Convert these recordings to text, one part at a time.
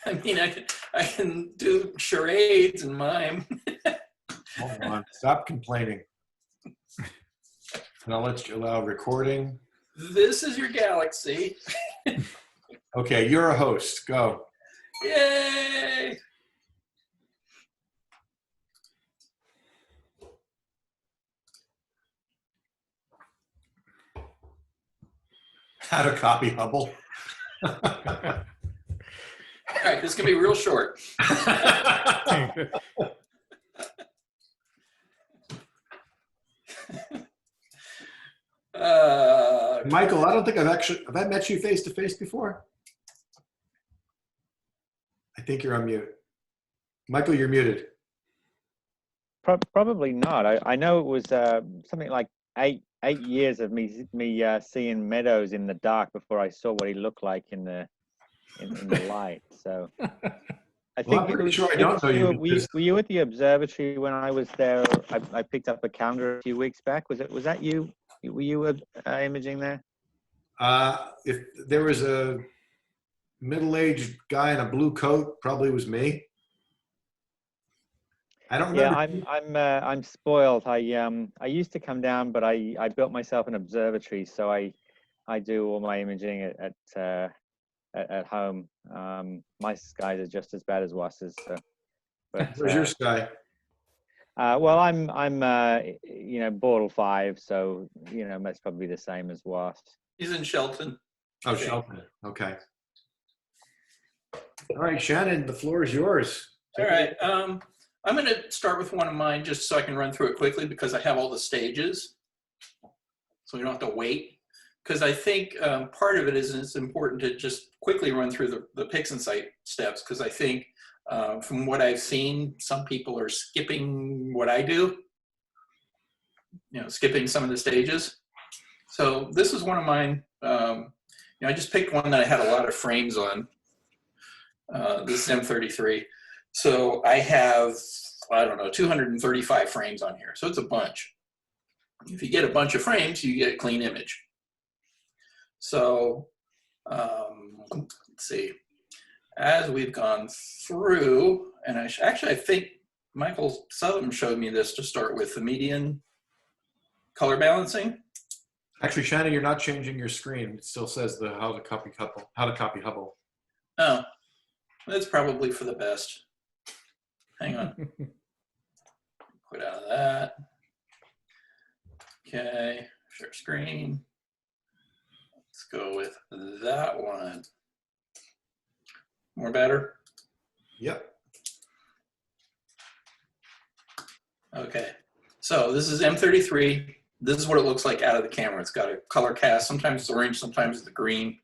I mean, I can do charades and mime. Hold on. Stop complaining. Now let's allow recording. This is your galaxy. Okay, you're a host. Go. Yay! How to copy Hubble. All right, this is going to be real short. Michael, I don't think have I met you face to face before? I think you're on mute. Michael, you're muted. Probably not. I know it was something like eight years of me seeing Meadows in the dark before I saw what he looked like in the light. So I think I'm pretty sure I don't know you. Were you at the observatory when I was there? I picked up a calendar a few weeks back. Was that you? Were you imaging there? If there was a middle-aged guy in a blue coat, probably was me. I don't remember. Yeah, I'm spoiled. I used to come down, but I built myself an observatory, so I do all my imaging at home. My skies are just as bad as Wass's. So, but where's your sky? Well, I'm Bortle 5, so that's probably the same as Was. He's in Shelton. Oh, Shelton. Okay. All right, Shannon, the floor is yours. All right. I'm going to start with one of mine just so I can run through it quickly because I have all the stages. So we don't have to wait. Because I think part of it is it's important to just quickly run through the PixInsight steps because I think from what I've seen, some people are skipping what I do, skipping some of the stages. So this is one of mine. I just picked one that I had a lot of frames on. This is M33. So I have, 235 frames on here. So it's a bunch. If you get a bunch of frames, you get a clean image. So let's see. As we've gone through, and I think Michael Southern showed me this to start with, the median color balancing. Actually, Shannon, you're not changing your screen. It still says the how to copy Hubble. Oh, that's probably for the best. Hang on. Quit out of that. Okay, share screen. Let's go with that one. More better? Yep. Okay, so this is M33. This is what it looks like out of the camera. It's got a color cast. Sometimes it's orange, sometimes it's green.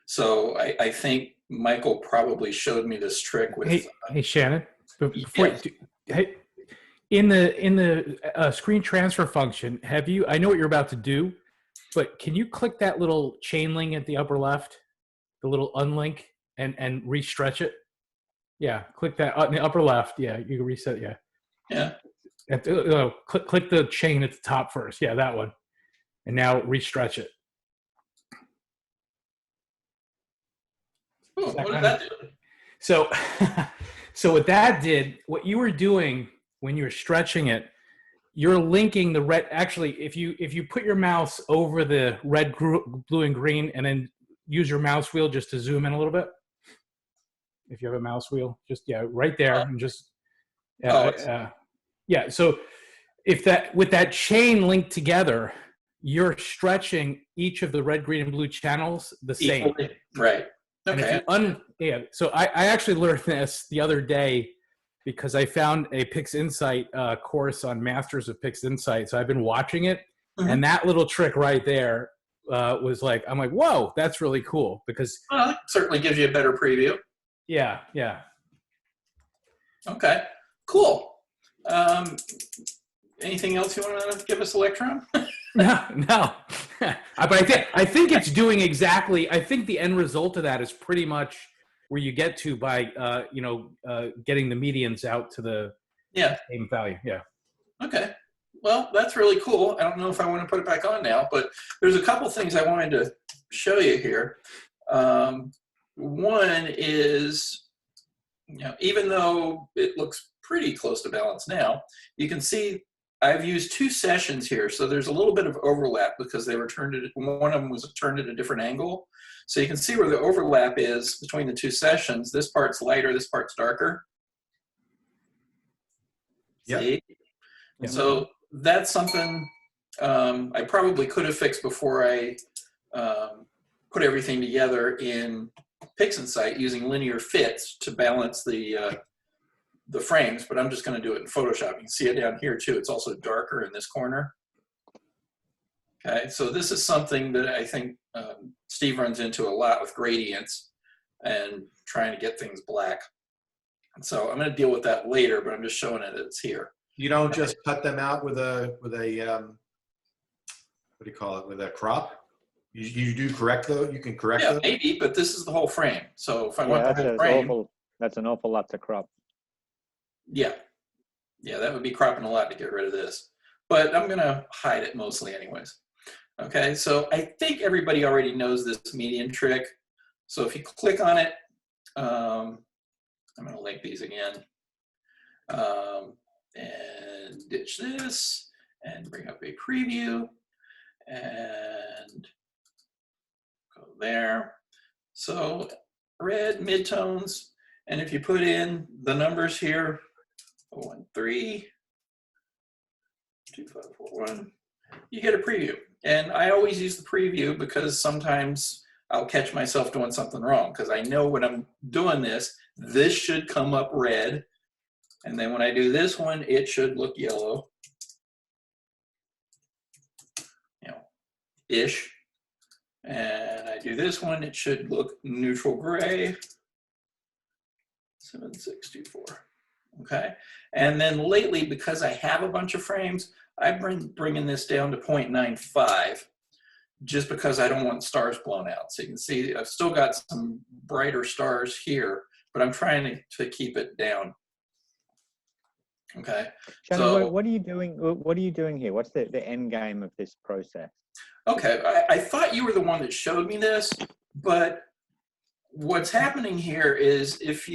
So I think Michael probably showed me this trick with. Hey Shannon, before yes. in the screen transfer function, have you? I know what you're about to do, but can you click that little chain link at the upper left, the little unlink, and re-stretch it? Yeah, click that in the upper left. Yeah, you can reset. Yeah. Yeah. Click the chain at the top first. Yeah, that one, and now re-stretch it. Ooh, what did that do? So, so what that did, what you were doing when you were stretching it, you're linking the red. Actually, if you put your mouse over the red, blue, and green, and then use your mouse wheel just to zoom in a little bit. If you have a mouse wheel, just right there, and just yeah. So if with that chain linked together, you're stretching each of the red, green, and blue channels the same. Equally. Right. Okay. So I actually learned this the other day because I found a PixInsight course on Masters of PixInsight. So I've been watching it, and that little trick right there was like, I'm like, whoa, that's really cool because it certainly gives you a better preview. Yeah. Okay. Cool. Anything else you want to give us, Electron? No. But I think it's doing exactly. I think the end result of that is pretty much where you get to by getting the medians out to the same value. Yeah. Okay. Well, that's really cool. I don't know if I want to put it back on now, but there's a couple things I wanted to show you here. one is, even though it looks pretty close to balance now, you can see I've used 2 sessions here. So there's a little bit of overlap because they were turned at, one of them was turned at a different angle. So you can see where the overlap is between the 2 sessions. This part's lighter, this part's darker. Yep. See? Yep. So that's something I probably could have fixed before I put everything together in PixInsight using linear fits to balance the frames, but I'm just going to do it in Photoshop. You can see it down here too. It's also darker in this corner. Okay, so this is something that I think Steve runs into a lot with gradients and trying to get things black. And so I'm going to deal with that later, but I'm just showing it it's here. You don't just cut them out with a what do you call it, with a crop? You do correct though? You can correct Yeah, them? maybe, but this is the whole frame. So if I want Yeah, the whole frame, that's an awful lot to crop. yeah, that would be cropping a lot to get rid of this. But I'm going to hide it mostly anyways. Okay, so I think everybody already knows this median trick. So if you click on it, I'm going to link these again, and ditch this and bring up a preview and go there. So red, midtones, and if you put in the numbers here, 013, 2541, you get a preview. And I always use the preview because sometimes I'll catch myself doing something wrong, because I know when I'm doing this, this should come up red. And then when I do this one, it should look yellow. Ish. And I do this one, it should look neutral gray. 7624. Okay. And then lately, because I have a bunch of frames, I've been bringing this down to 0.95 just because I don't want stars blown out. So you can see I've still got some brighter stars here, but I'm trying to keep it down. Okay. Shannon, So, what are you doing? What are you doing here? What's the end game of this process? okay, I thought you were the one that showed me this, but what's happening here is if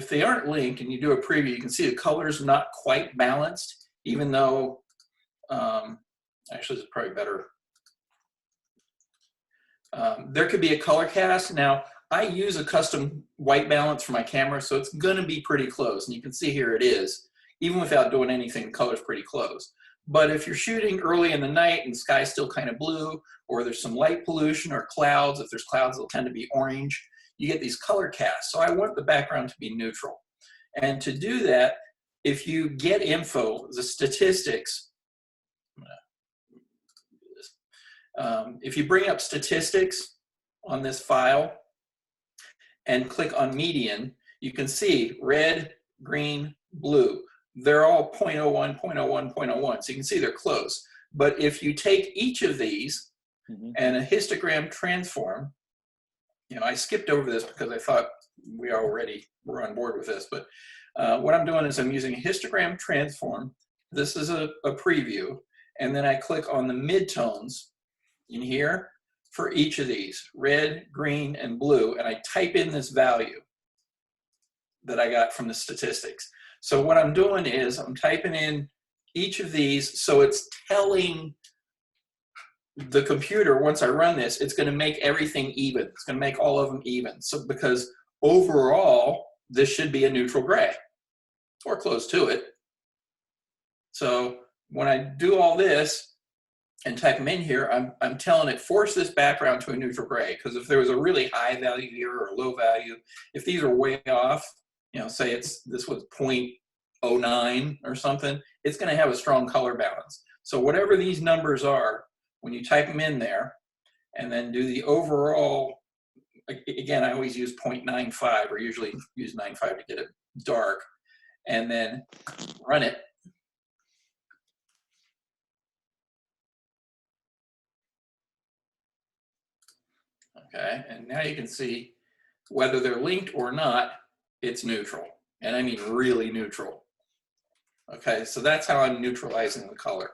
they aren't linked and you do a preview, you can see the color's not quite balanced, even though, actually it's probably better. There could be a color cast. Now, I use a custom white balance for my camera, so it's gonna be pretty close. And you can see here it is. Even without doing anything, the color's pretty close. But if you're shooting early in the night and the sky's still kind of blue, or there's some light pollution or clouds, if there's clouds, they'll tend to be orange. You get these color casts. So I want the background to be neutral. And to do that, if you get info, the statistics, if you bring up statistics on this file and click on median, you can see red, green, blue. They're all 0.01, 0.01, 0.01. So you can see they're close. But if you take each of these and a histogram transform, I skipped over this because I thought we already were on board with this. But what I'm doing is I'm using a histogram transform. This is a preview. And then I click on the midtones in here for each of these, red, green, and blue. And I type in this value that I got from the statistics. So what I'm doing is I'm typing in each of these, so it's telling the computer, once I run this, it's going to make everything even. It's going to make all of them even. So because overall, this should be a neutral gray or close to it. So when I do all this and type them in here, I'm telling it, force this background to a neutral gray. Because if there was a really high value here or a low value, if these are way off, say this was 0.09 or something, it's going to have a strong color balance. So whatever these numbers are, when you type them in there and then do the overall, again, I always use 0.95 or usually use 95 to get it dark, and then run it. Okay, and now you can see whether they're linked or not, it's neutral. And I mean really neutral. Okay, so that's how I'm neutralizing the color.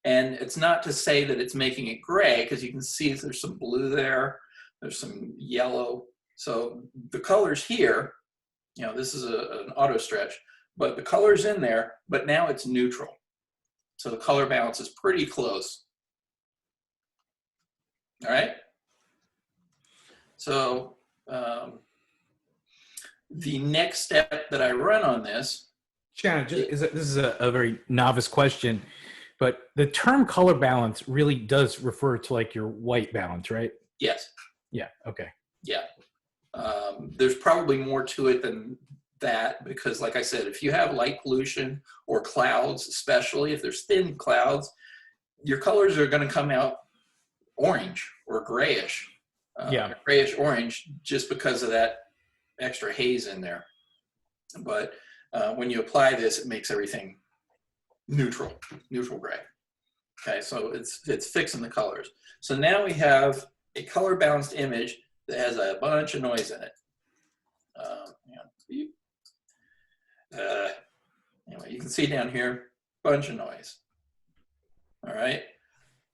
And it's not to say that it's making it gray, because you can see there's some blue there, There's some yellow. So the colors here, you know, this is an auto stretch, but the color's in there, but now it's neutral. So the color balance is pretty close. All right. So the next step that I run on this. Shannon, this is a very novice question, but the term color balance really does refer to like your white balance, right? Yes. Yeah. Okay. Yeah. There's probably more to it than that, because like I said, if you have light pollution or clouds, especially if there's thin clouds, your colors are going to come out orange or grayish. Grayish orange, just because of that extra haze in there. But when you apply this, it makes everything neutral gray. Okay, so it's fixing the colors. So now we have a color balanced image that has a bunch of noise in it. Anyway, you can see down here, bunch of noise. All right.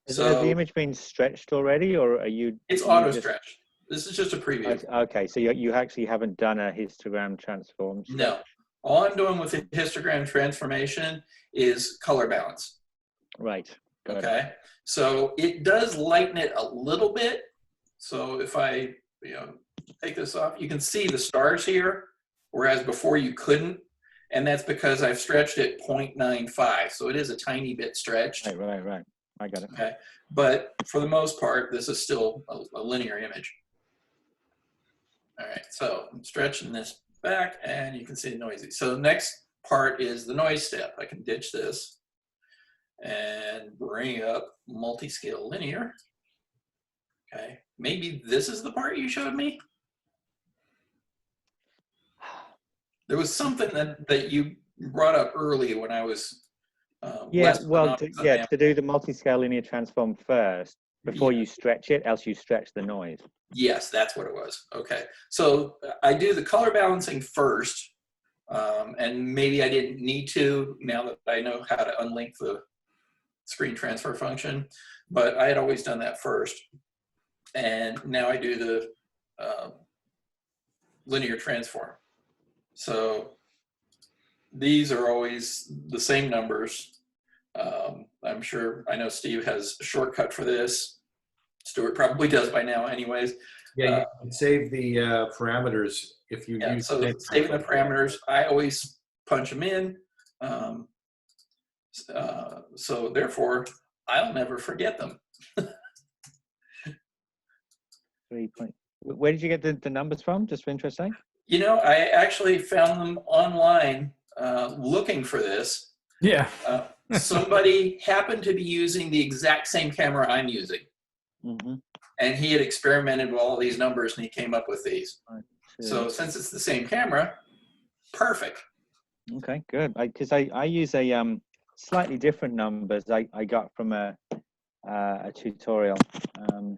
Has the image been stretched already, or are you? It's auto stretched. This is just a preview. Okay, so you actually haven't done a histogram transform stretch? No. All I'm doing with the histogram transformation is color balance. Right. Okay. So it does lighten it a little bit. So if I, take this off, you can see the stars here, whereas before you couldn't. And that's because I've stretched it 0.95. So it is a tiny bit stretched. Right. I got it. Okay. But for the most part, this is still a linear image. All right. So I'm stretching this back and you can see noisy. So the next part is the noise step. I can ditch this and bring up multi-scale linear. Okay. Maybe this is the part you showed me. There was something that you brought up early when I was to do the multi-scale linear transform first before you stretch it, else you stretch the noise. Yes, that's what it was. Okay, so I do the color balancing first, and maybe I didn't need to now that I know how to unlink the screen transfer function, but I had always done that first, and now I do the linear transform. So these are always the same numbers. I know Steve has a shortcut for this. Stuart probably does by now anyways. Yeah, you can save the parameters if you use. So saving the parameters, I always punch them in. So therefore, I'll never forget them. Where did you get the numbers from, just for interest's sake? I actually found them online looking for this. Yeah. Somebody happened to be using the exact same camera I'm using. Mm-hmm. And he had experimented with all these numbers and he came up with these. Right. So since it's the same camera, perfect. Okay, good. Because I use a slightly different numbers I got from a tutorial.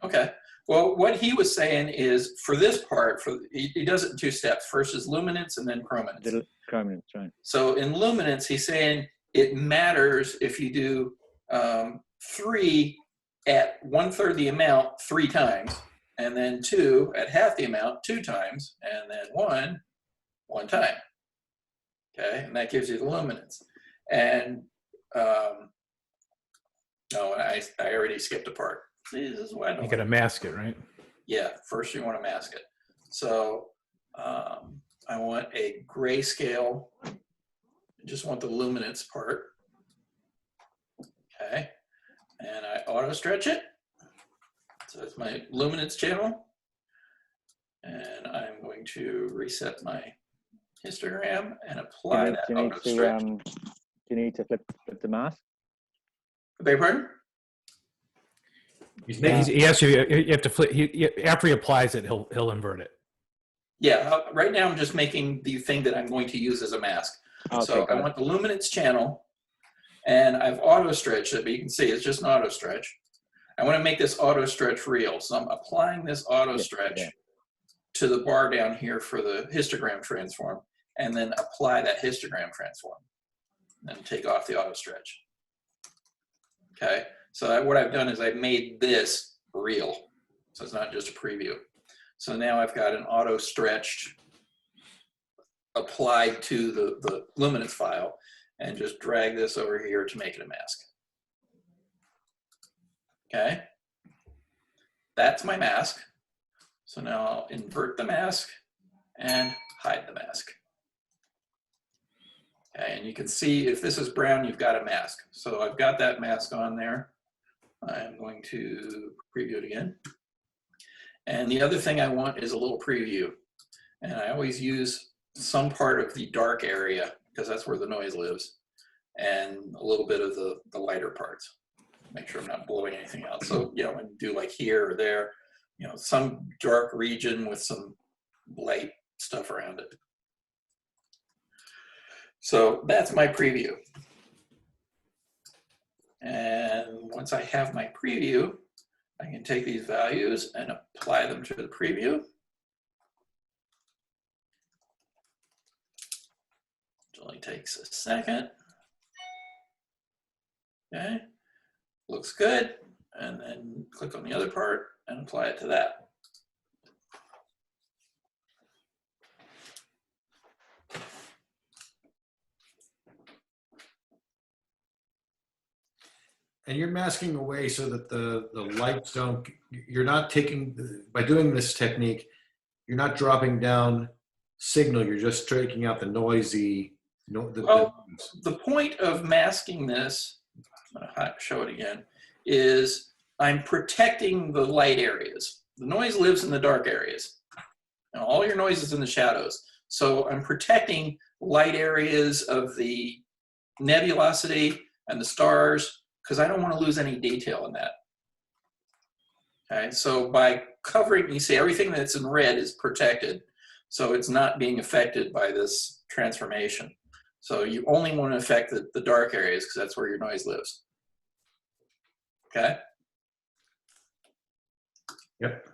Okay. Well, what he was saying is for this part, he does it in two steps. First is luminance and then chrominance. Chrominance, right. So in luminance, he's saying it matters if you do 3 at 1/3 the amount 3 times, and then 2 at half the amount 2 times, and then 1 time. Okay, and that gives you the luminance. And I already skipped a part. This is why I don't. You got to mask it, right? Yeah, first you want to mask it. So I want a grayscale. I just want the luminance part. Okay, and I auto stretch it. So that's my luminance channel. And I'm going to reset my histogram and apply that auto stretch. Do you need to flip the mask? Beg your pardon? He has to. You have to flip. After he applies it, he'll invert it. Yeah. Right now, I'm just making the thing that I'm going to use as a mask. Okay, so I want the luminance channel, and I've auto stretched it, but you can see it's just an auto stretch. I want to make this auto stretch real, so I'm applying this auto stretch to the bar down here for the histogram transform, and then apply that histogram transform, and take off the auto stretch. Okay. So what I've done is I've made this real. So it's not just a preview. So now I've got an auto stretched applied to the luminance file, and just drag this over here to make it a mask. Okay, that's my mask. So now I'll invert the mask and hide the mask. Okay, and you can see if this is brown, you've got a mask. So I've got that mask on there. I'm going to preview it again. And the other thing I want is a little preview. And I always use some part of the dark area because that's where the noise lives, and a little bit of the lighter parts. Make sure I'm not blowing anything out. So, you know, when you do like here or there, you know, some dark region with some light stuff around it. So that's my preview. And once I have my preview, I can take these values and apply them to the preview. It only takes a second. Okay, looks good. And then click on the other part and apply it to that. And you're masking away so that the lights don't, you're not taking, by doing this technique, you're not dropping down signal, you're just taking out the noisy, the point of masking this, I'm gonna show it again, is I'm protecting the light areas. The noise lives in the dark areas. Now, all your noise is in the shadows. So I'm protecting light areas of the nebulosity and the stars, because I don't want to lose any detail in that. Okay, so by covering, you see everything that's in red is protected, so it's not being affected by this transformation. So you only want to affect the dark areas because that's where your noise lives. Okay? Yep.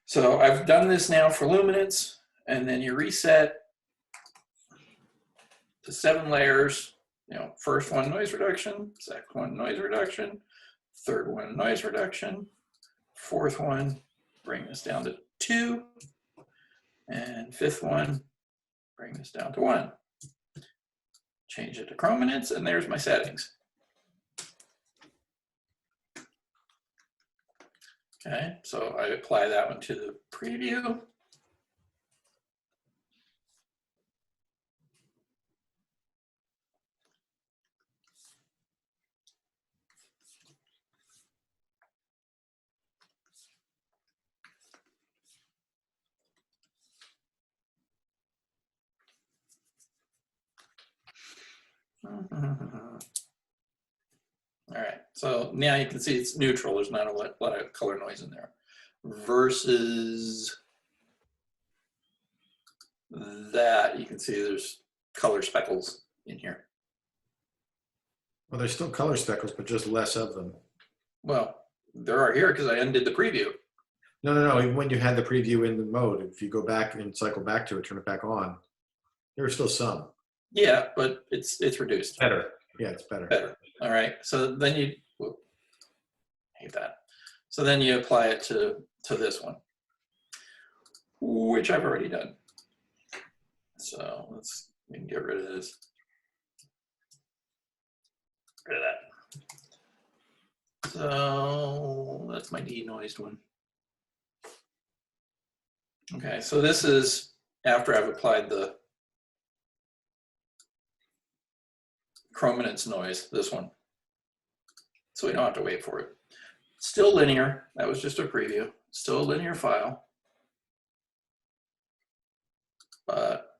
So I've done this now for luminance, and then you reset to 7 layers. You know, first one noise reduction, second one noise reduction, third one noise reduction, fourth one bring this down to 2, and fifth one bring this down to 1. Change it to chrominance, and there's my settings. Okay, so I apply that one to the preview. All right, so now you can see it's neutral. There's not a lot of color noise in there. Versus that, you can see there's color speckles in here. well, there's still color speckles, but just less of them. Well, there are here because I undid the preview. No. Even when you had the preview in the mode, if you go back and cycle back to it, turn it back on, there are still some. Yeah, but it's reduced. Better. Yeah, it's better. Better. All right. So then you hate that. So then you apply it to this one, which I've already done. So we can get rid of this. Rid of that. So that's my denoised one. Okay, so this is after I've applied the chrominance noise, this one. So we don't have to wait for it. Still linear, that was just a preview. Still a linear file. But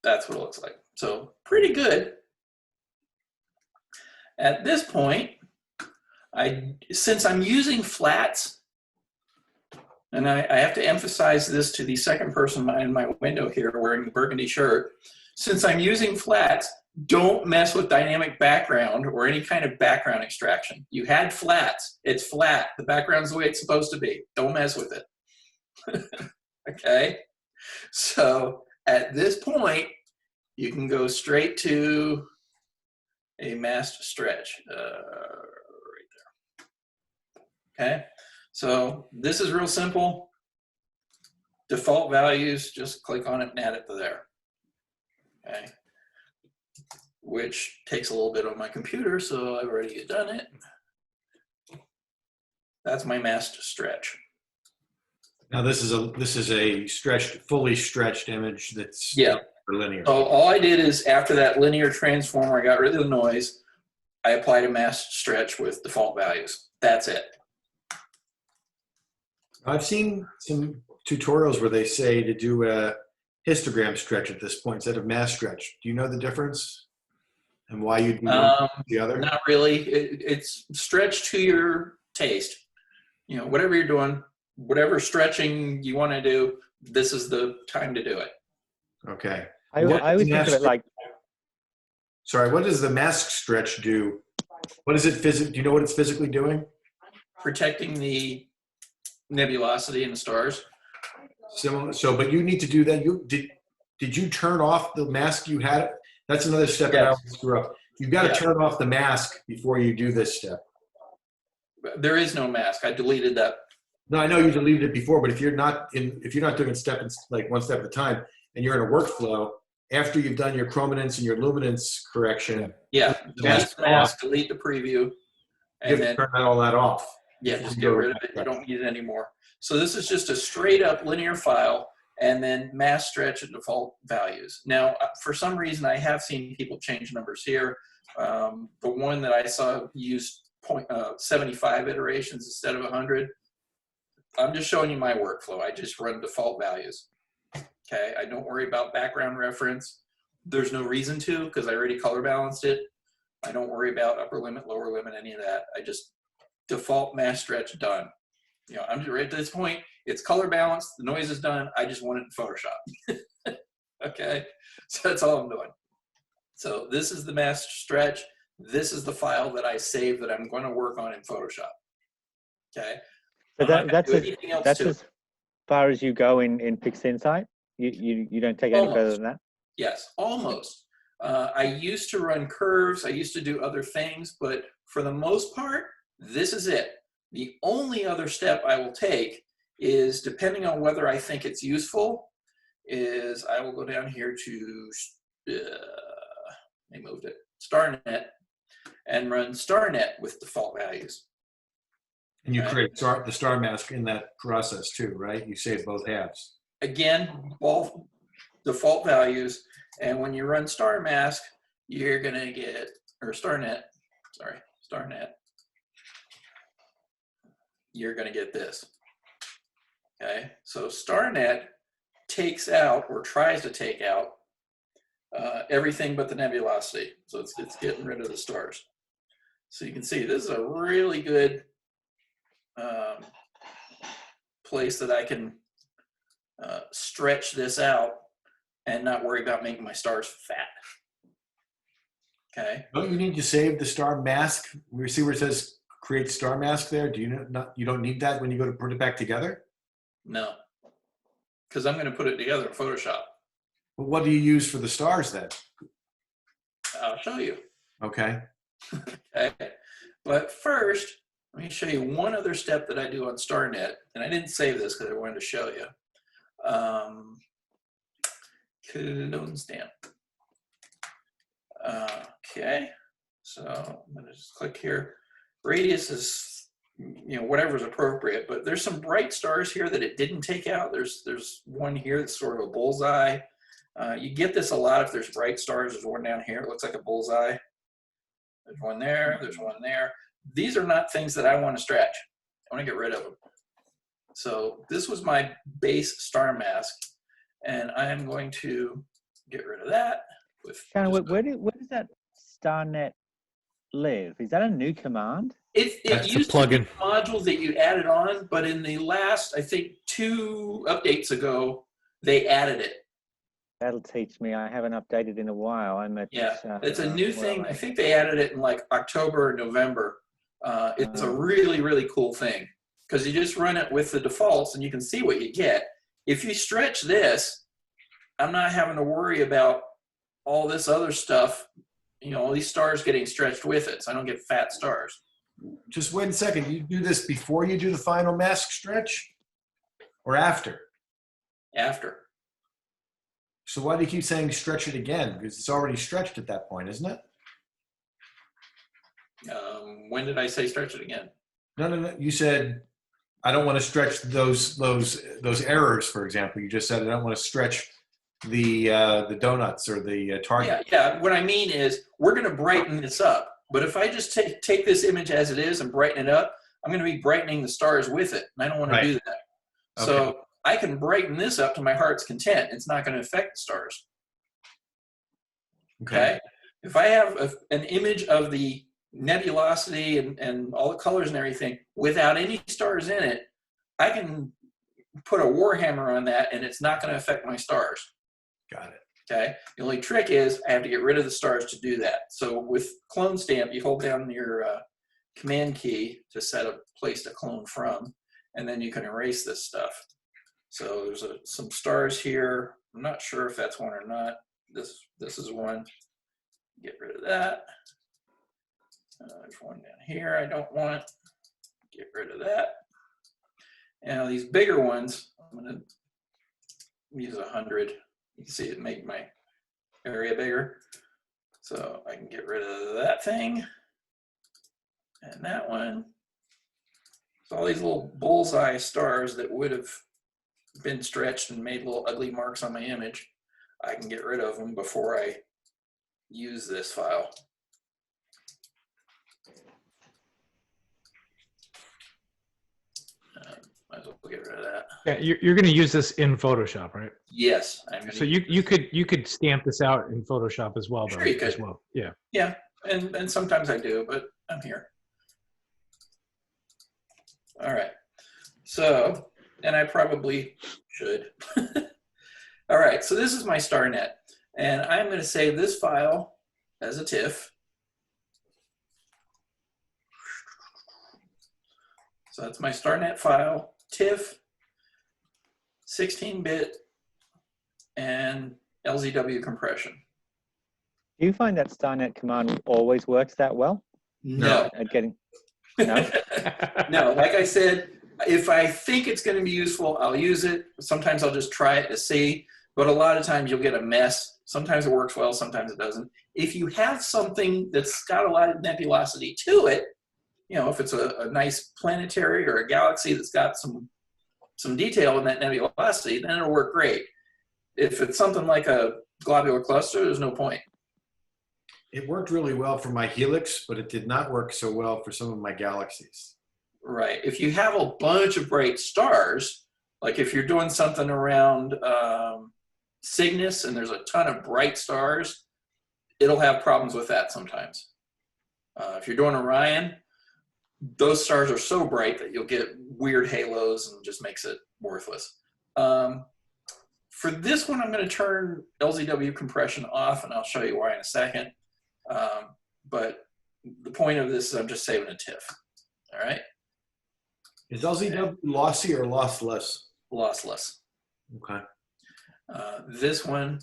that's what it looks like. So pretty good. At this point, since I'm using flats, and I have to emphasize this to the second person in my window here wearing the burgundy shirt, since I'm using flats, don't mess with dynamic background or any kind of background extraction. You had flats, it's flat. The background's the way it's supposed to be. Don't mess with it. Okay? So at this point, you can go straight to a masked stretch right there. Okay? So this is real simple. Default values, just click on it and add it to there. Okay. Which takes a little bit on my computer, so I've already done it. That's my masked stretch. Now this is a stretched, fully stretched image that's linear. So all I did is after that linear transform where I got rid of the noise, I applied a masked stretch with default values. That's it. I've seen some tutorials where they say to do a histogram stretch at this point instead of mask stretch. Do you know the difference and why you do the other? Not really. It's stretch to your taste. You know, whatever you're doing, whatever stretching you want to do, this is the time to do it. Okay. I always think of it like. Sorry, what does the mask stretch do? What is it do you know what it's physically doing? Protecting the nebulosity in the stars. Similar. So, but you need to do that. Did you turn off the mask you had? That's another step that I always screw up. You've got to turn off the mask before you do this step. There is no mask. I deleted that. No, I know you deleted it before, but if you're not doing like one step at a time, and you're in a workflow, after you've done your chrominance and your luminance correction, delete the mask, delete the preview, and then turn all that off. Yeah, just get rid of it. You don't need it anymore. So this is just a straight up linear file, and then mask stretch at default values. Now, for some reason, I have seen people change numbers here. The one that I saw used 75 iterations instead of 100. I'm just showing you my workflow. I just run default values. Okay, I don't worry about background reference. There's no reason to because I already color balanced it. I don't worry about upper limit, lower limit, any of that. I just default mask stretch done. You know, I'm just right at this point. It's color balanced. The noise is done. I just want it in Photoshop. Okay, so that's all I'm doing. So this is the mask stretch. This is the file that I save that I'm going to work on in Photoshop. Okay. So that's as far as you go in PixInsight. You don't take any further than that. Yes, almost. I used to run curves. I used to do other things, but for the most part, this is it. The only other step I will take is, depending on whether I think it's useful, is I will go down here to, they moved it, StarNet, and run StarNet with default values. And you create the star mask in that process too, right? You save both halves. Again, all default values. And when you run star mask, you're going to get, or StarNet, you're going to get this. Okay, so StarNet takes out, or tries to take out, everything but the nebulosity. So it's getting rid of the stars. So you can see this is a really good place that I can stretch this out and not worry about making my stars fat. Okay. Don't you need to save the star mask? We see where it says create star mask there. Do you you don't need that when you go to put it back together? No, because I'm going to put it together in Photoshop. But what do you use for the stars then? I'll show you. Okay. Okay. But first, let me show you one other step that I do on StarNet, and I didn't save this because I wanted to show you. Clone stamp. Okay, so I'm going to just click here. Radius is, you know, whatever's appropriate, but there's some bright stars here that it didn't take out. There's one here that's sort of a bullseye. You get this a lot if there's bright stars. There's one down here. It looks like a bullseye. There's one there. There's one there. These are not things that I want to stretch. I want to get rid of them. So this was my base star mask, and I am going to get rid of that. Shannon, where does that StarNet live? Is that a new command? It used to be a module that you added on, but in the last, I think, 2 updates ago, they added it. That'll teach me. I haven't updated in a while. It's a new thing. I think they added it in like October or November. It's a really, really cool thing because you just run it with the defaults and you can see what you get. If you stretch this, I'm not having to worry about all this other stuff, you know, all these stars getting stretched with it, so I don't get fat stars. just wait a second. You do this before you do the final mask stretch or after? After. So why do you keep saying stretch it again? Because it's already stretched at that point, isn't it? When did I say stretch it again? No. You said, I don't want to stretch those errors, for example. You just said, I don't want to stretch the donuts or the target. Yeah. What I mean is we're going to brighten this up. But if I just take this image as it is and brighten it up, I'm going to be brightening the stars with it. And I don't want to do that. Okay. So I can brighten this up to my heart's content. It's not going to affect the stars. Okay. If I have an image of the nebulosity and all the colors and everything without any stars in it, I can put a Warhammer on that and it's not going to affect my stars. Got it. Okay. The only trick is I have to get rid of the stars to do that. So with clone stamp, you hold down your command key to set a place to clone from, and then you can erase this stuff. So there's some stars here. I'm not sure if that's one or not. This is one. Get rid of that. There's one down here I don't want. Get rid of that. Now these bigger ones, I'm going to use 100. You can see it made my area bigger. So I can get rid of that thing and that one. So all these little bullseye stars that would have been stretched and made little ugly marks on my image, I can get rid of them before I use this file. Might as well get rid of that. Yeah, you're going to use this in Photoshop, right? Yes. So you could stamp this out in Photoshop as well, though. Sure you could. As well. Yeah. Yeah, and sometimes I do, but I'm here. All right. So, and I probably should. All right, so this is my star net, and I'm going to save this file as a TIFF. So that's my StarNet file, TIFF, 16-bit, and LZW compression. Do you find that StarNet command always works that well? No. At getting, no? No, like I said, if I think it's going to be useful, I'll use it. Sometimes I'll just try it to see, but a lot of times you'll get a mess. Sometimes it works well, sometimes it doesn't. If you have something that's got a lot of nebulosity to it, you know, if it's a nice planetary or a galaxy that's got some detail in that nebulosity, then it'll work great. If it's something like a globular cluster, there's no point. It worked really well for my helix, but it did not work so well for some of my galaxies. Right. If you have a bunch of bright stars, like if you're doing something around Cygnus and there's a ton of bright stars, it'll have problems with that sometimes. If you're doing Orion, those stars are so bright that you'll get weird halos and just makes it worthless. For this one, I'm going to turn LZW compression off, and I'll show you why in a second. But the point of this is I'm just saving a TIFF. All right? Is LZW lossy or lossless? Lossless. Okay. This one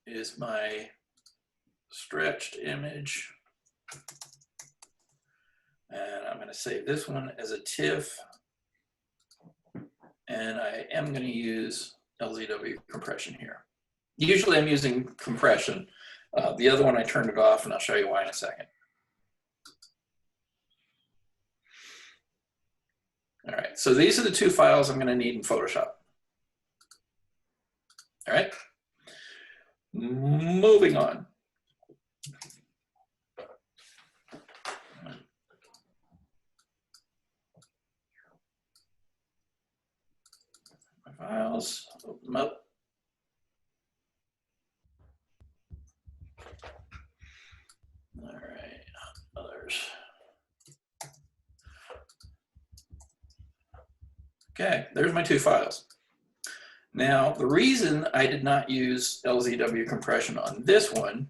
is my stretched image. And I'm going to save this one as a TIFF. And I am going to use LZW compression here. Usually I'm using compression. The other one I turned it off, and I'll show you why in a second. All right, so these are the two files I'm going to need in Photoshop. All right, moving on. My files, open them up. All right, others. Okay, there's my two files. Now, the reason I did not use LZW compression on this one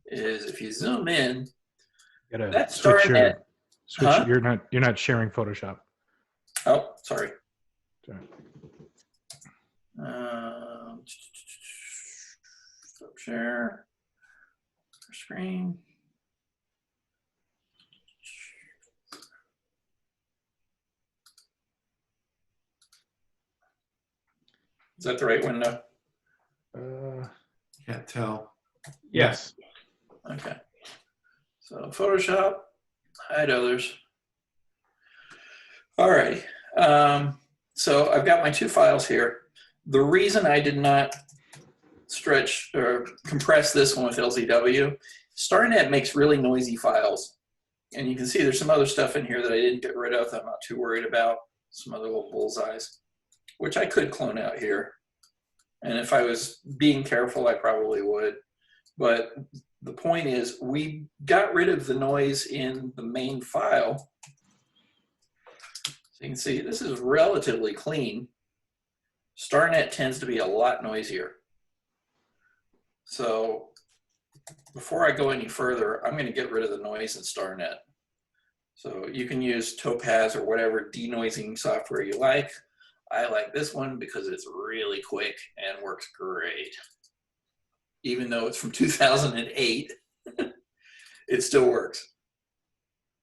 is if you zoom in, that's StarNet. Switch. You're not sharing Photoshop. Oh, sorry. Sorry. Stop share. Screen. Is that the right window? Can't tell. Yes. Okay. So Photoshop, hide others. All right. So I've got my two files here. The reason I did not stretch or compress this one with LZW, StarNet makes really noisy files. And you can see there's some other stuff in here that I didn't get rid of that I'm not too worried about. Some other little bullseyes, which I could clone out here. And if I was being careful, I probably would. But the point is, we got rid of the noise in the main file. So you can see this is relatively clean. StarNet tends to be a lot noisier. So before I go any further, I'm going to get rid of the noise in StarNet. So you can use Topaz or whatever denoising software you like. I like this one because it's really quick and works great. Even though it's from 2008, it still works.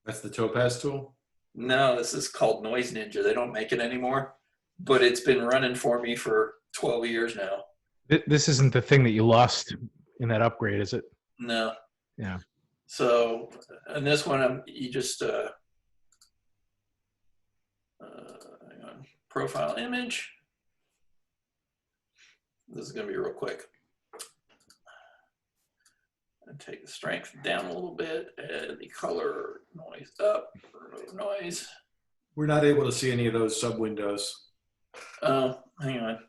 That's the Topaz tool? No, this is called Noise Ninja. They don't make it anymore, but it's been running for me for 12 years now. This isn't the thing that you lost in that upgrade, is it? No. Yeah. So, and this one, you just, hang on, profile image. This is going to be real quick. And take the strength down a little bit, and the color noise up, remove noise. We're not able to see any of those sub windows. Oh, hang on.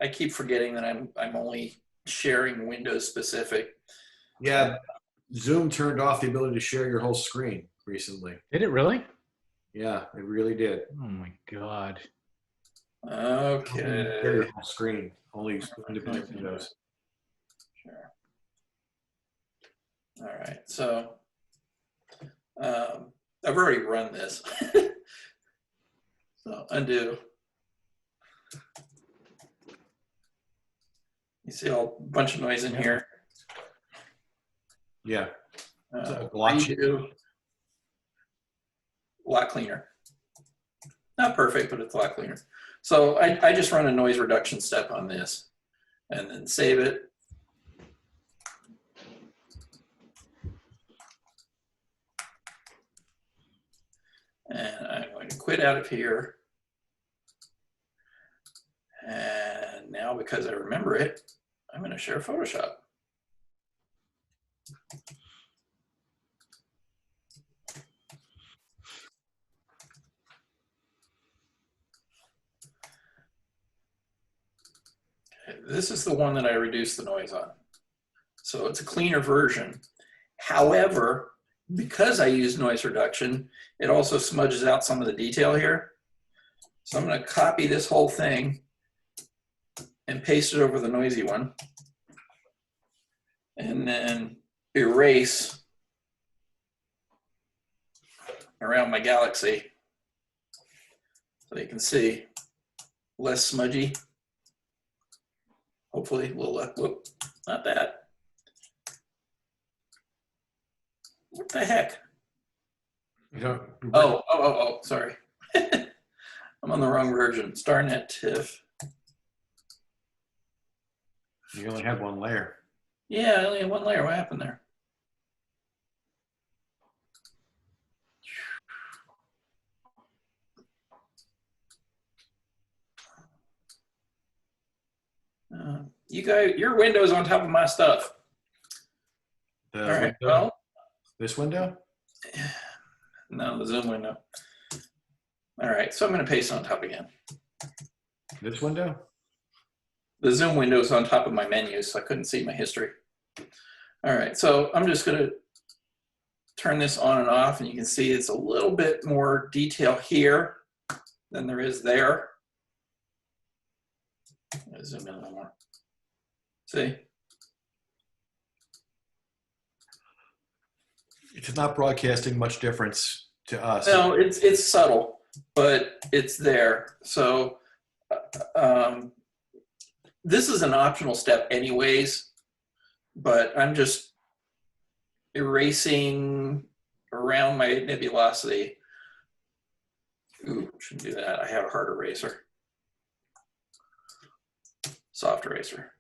I keep forgetting that I'm only sharing Windows specific. Yeah, Zoom turned off the ability to share your whole screen recently. Did it really? Yeah, it really did. Oh my God. Okay. Share your whole screen, only independent windows. Sure. All right, so I've already run this. So undo. You see a bunch of noise in here. Yeah. Redo. A lot cleaner. Not perfect, but it's a lot cleaner. So I just run a noise reduction step on this and then save it. And I'm going to quit out of here. And now, because I remember it, I'm going to share Photoshop. Okay, this is the one that I reduced the noise on. So it's a cleaner version. However, because I use noise reduction, it also smudges out some of the detail here. So I'm going to copy this whole thing and paste it over the noisy one. And then erase around my galaxy so you can see less smudgy. Hopefully, a little, whoop, not that. What the heck? You don't, Oh, sorry. I'm on the wrong version. StarNet TIFF. you only have one layer. Yeah, I only have one layer. What happened there? You guys, your window's on top of my stuff. The All right. window? Well, This window? no, the Zoom window. All right, so I'm going to paste it on top again. This window? The Zoom window is on top of my menu, so I couldn't see my history. All right, so I'm just going to turn this on and off, and you can see it's a little bit more detail here than there is there. Zoom in a little more. See? It's not broadcasting much difference to us. No, it's subtle, but it's there. So this is an optional step anyways, but I'm just erasing around my nebulosity. Ooh, shouldn't do that. I have a hard eraser. soft eraser.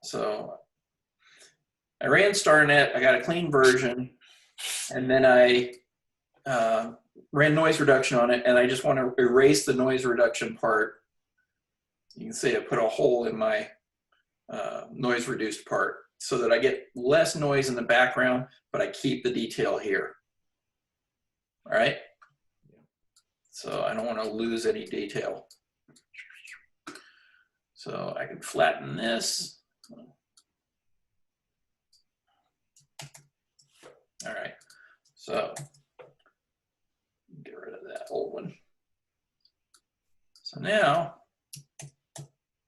So I ran StarNet, I got a clean version, and then I ran noise reduction on it, and I just want to erase the noise reduction part. You can see I put a hole in my noise reduced part so that I get less noise in the background, but I keep the detail here. All right? So I don't want to lose any detail. So I can flatten this. All right, so get rid of that old one. So now,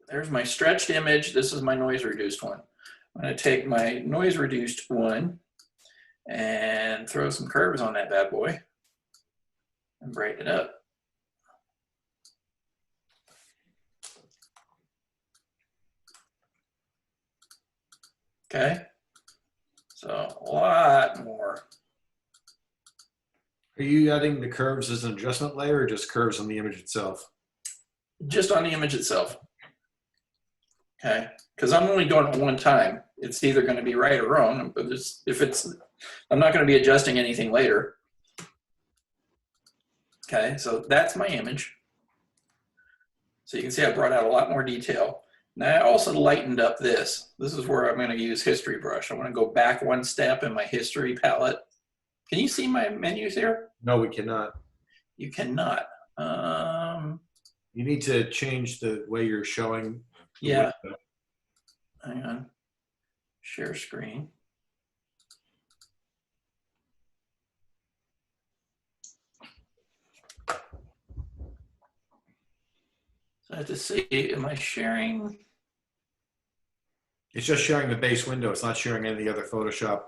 there's my stretched image. This is my noise reduced one. I'm going to take my noise reduced one and throw some curves on that bad boy and brighten it up. Okay, so a lot more. Are you adding the curves as an adjustment layer or just curves on the image itself? Just on the image itself. Okay, because I'm only doing it one time. It's either going to be right or wrong. But if it's, I'm not going to be adjusting anything later. Okay, so that's my image. So you can see I brought out a lot more detail. Now I also lightened up this. This is where I'm going to use History Brush. I want to go back one step in my History palette. Can you see my menus here? No, we cannot. You cannot. You need to change the way you're showing. Yeah. Hang on. Share screen. So I have to see, am I sharing? It's just sharing the base window. It's not sharing any of the other Photoshop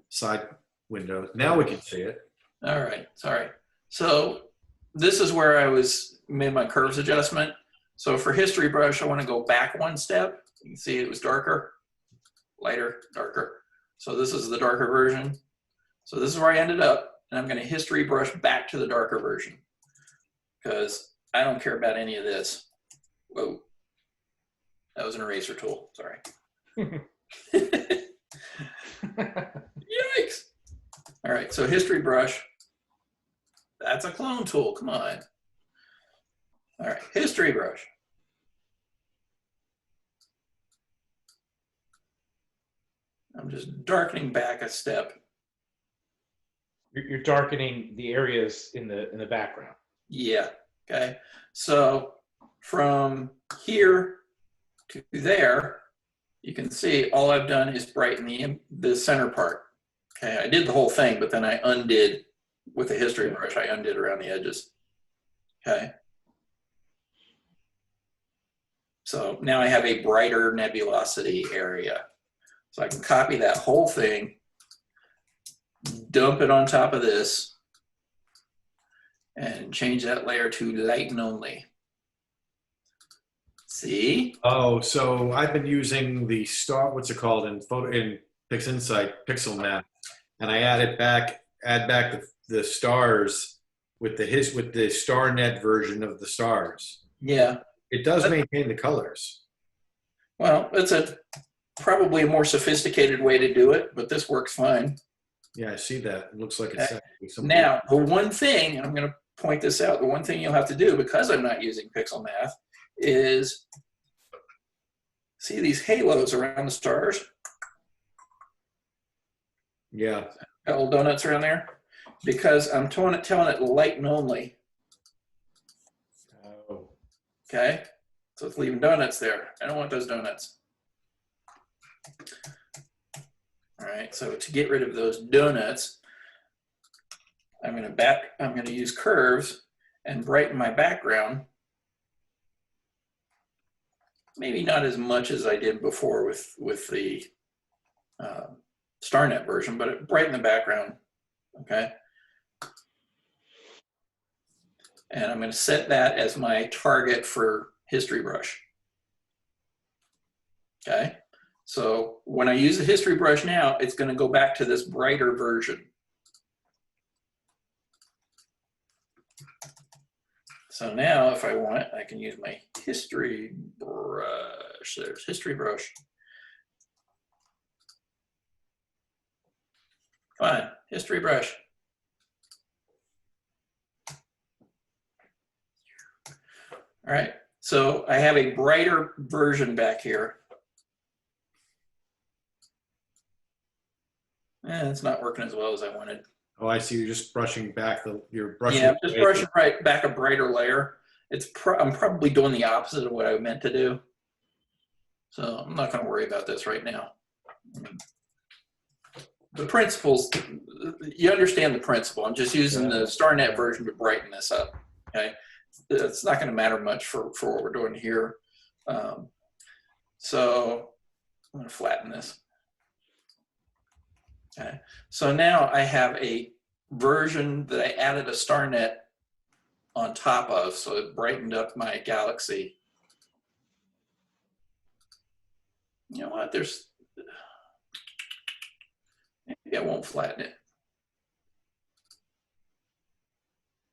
side windows. Now we can see it. All right, sorry. So this is where I made my curves adjustment. So for History Brush, I want to go back one step. You can see it was darker, lighter, darker. So this is the darker version. So this is where I ended up, and I'm going to History Brush back to the darker version because I don't care about any of this. Whoa, that was an eraser tool, sorry. Yikes. All right, so History Brush, that's a clone tool, come on. All right, History Brush. I'm just darkening back a step. You're darkening the areas in the background. Yeah, okay. So from here to there, you can see all I've done is brighten the center part. Okay, I did the whole thing, but then I undid with the History Brush, I undid around the edges. Okay. So now I have a brighter nebulosity area. So I can copy that whole thing, dump it on top of this, and change that layer to lighten only. See? Oh, so I've been using the star, what's it called in PixInsight, Pixel Map, and I add back the stars with the StarNet version of the stars. Yeah. It does maintain the colors. Well, it's probably a more sophisticated way to do it, but this works fine. Yeah, I see that. It looks like it's actually something. Now, the one thing, and I'm going to point this out, the one thing you'll have to do, because I'm not using Pixel Math, is see these halos around the stars? Yeah. Got little donuts around there? Because I'm telling it lighten only. Oh. Okay? So it's leaving donuts there. I don't want those donuts. All right, so to get rid of those donuts, I'm going to use curves and brighten my background. Maybe not as much as I did before with the StarNet version, but it brightened the background. Okay. And I'm going to set that as my target for History Brush. Okay. So when I use the History Brush now, it's going to go back to this brighter version. So now if I want, I can use my History Brush. There's history brush. Come on, history brush. All right, so I have a brighter version back here. It's not working as well as I wanted. Oh, I see. You're just brushing back you're brushing. Yeah, I'm just brushing right back a brighter layer. I'm probably doing the opposite of what I meant to do. So I'm not going to worry about this right now. The principles, you understand the principle. I'm just using the StarNet version to brighten this up. Okay, it's not going to matter much for what we're doing here. So I'm going to flatten this. Okay, so now I have a version that I added a StarNet on top of, so it brightened up my galaxy. You know what? Maybe I won't flatten it.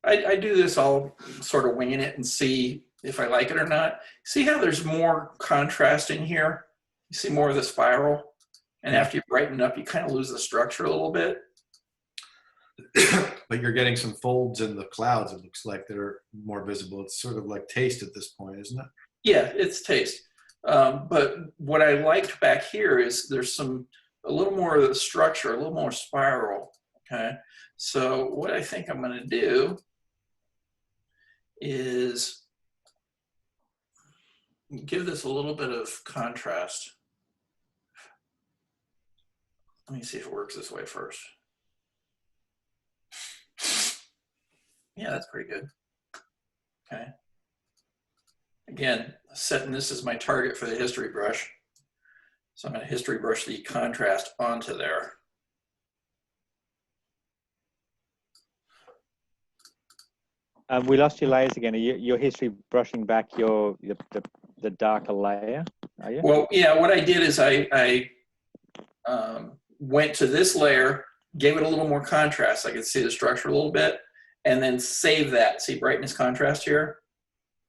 I do this all sort of winging it and see if I like it or not. See how there's more contrast in here? You see more of the spiral? And after you brighten it up, you kind of lose the structure a little bit. But you're getting some folds in the clouds, it looks like, that are more visible. It's sort of like taste at this point, isn't it? Yeah, it's taste. But what I liked back here is there's a little more of the structure, a little more spiral. Okay, so what I think I'm going to do is give this a little bit of contrast. Let me see if it works this way first. Yeah, that's pretty good. Okay. Again, setting this as my target for the history brush. So I'm going to history brush the contrast onto there. We lost your layers again. You're history brushing back the darker layer, are you? Well, yeah, what I did is I went to this layer, gave it a little more contrast. I could see the structure a little bit, and then save that. See brightness contrast here?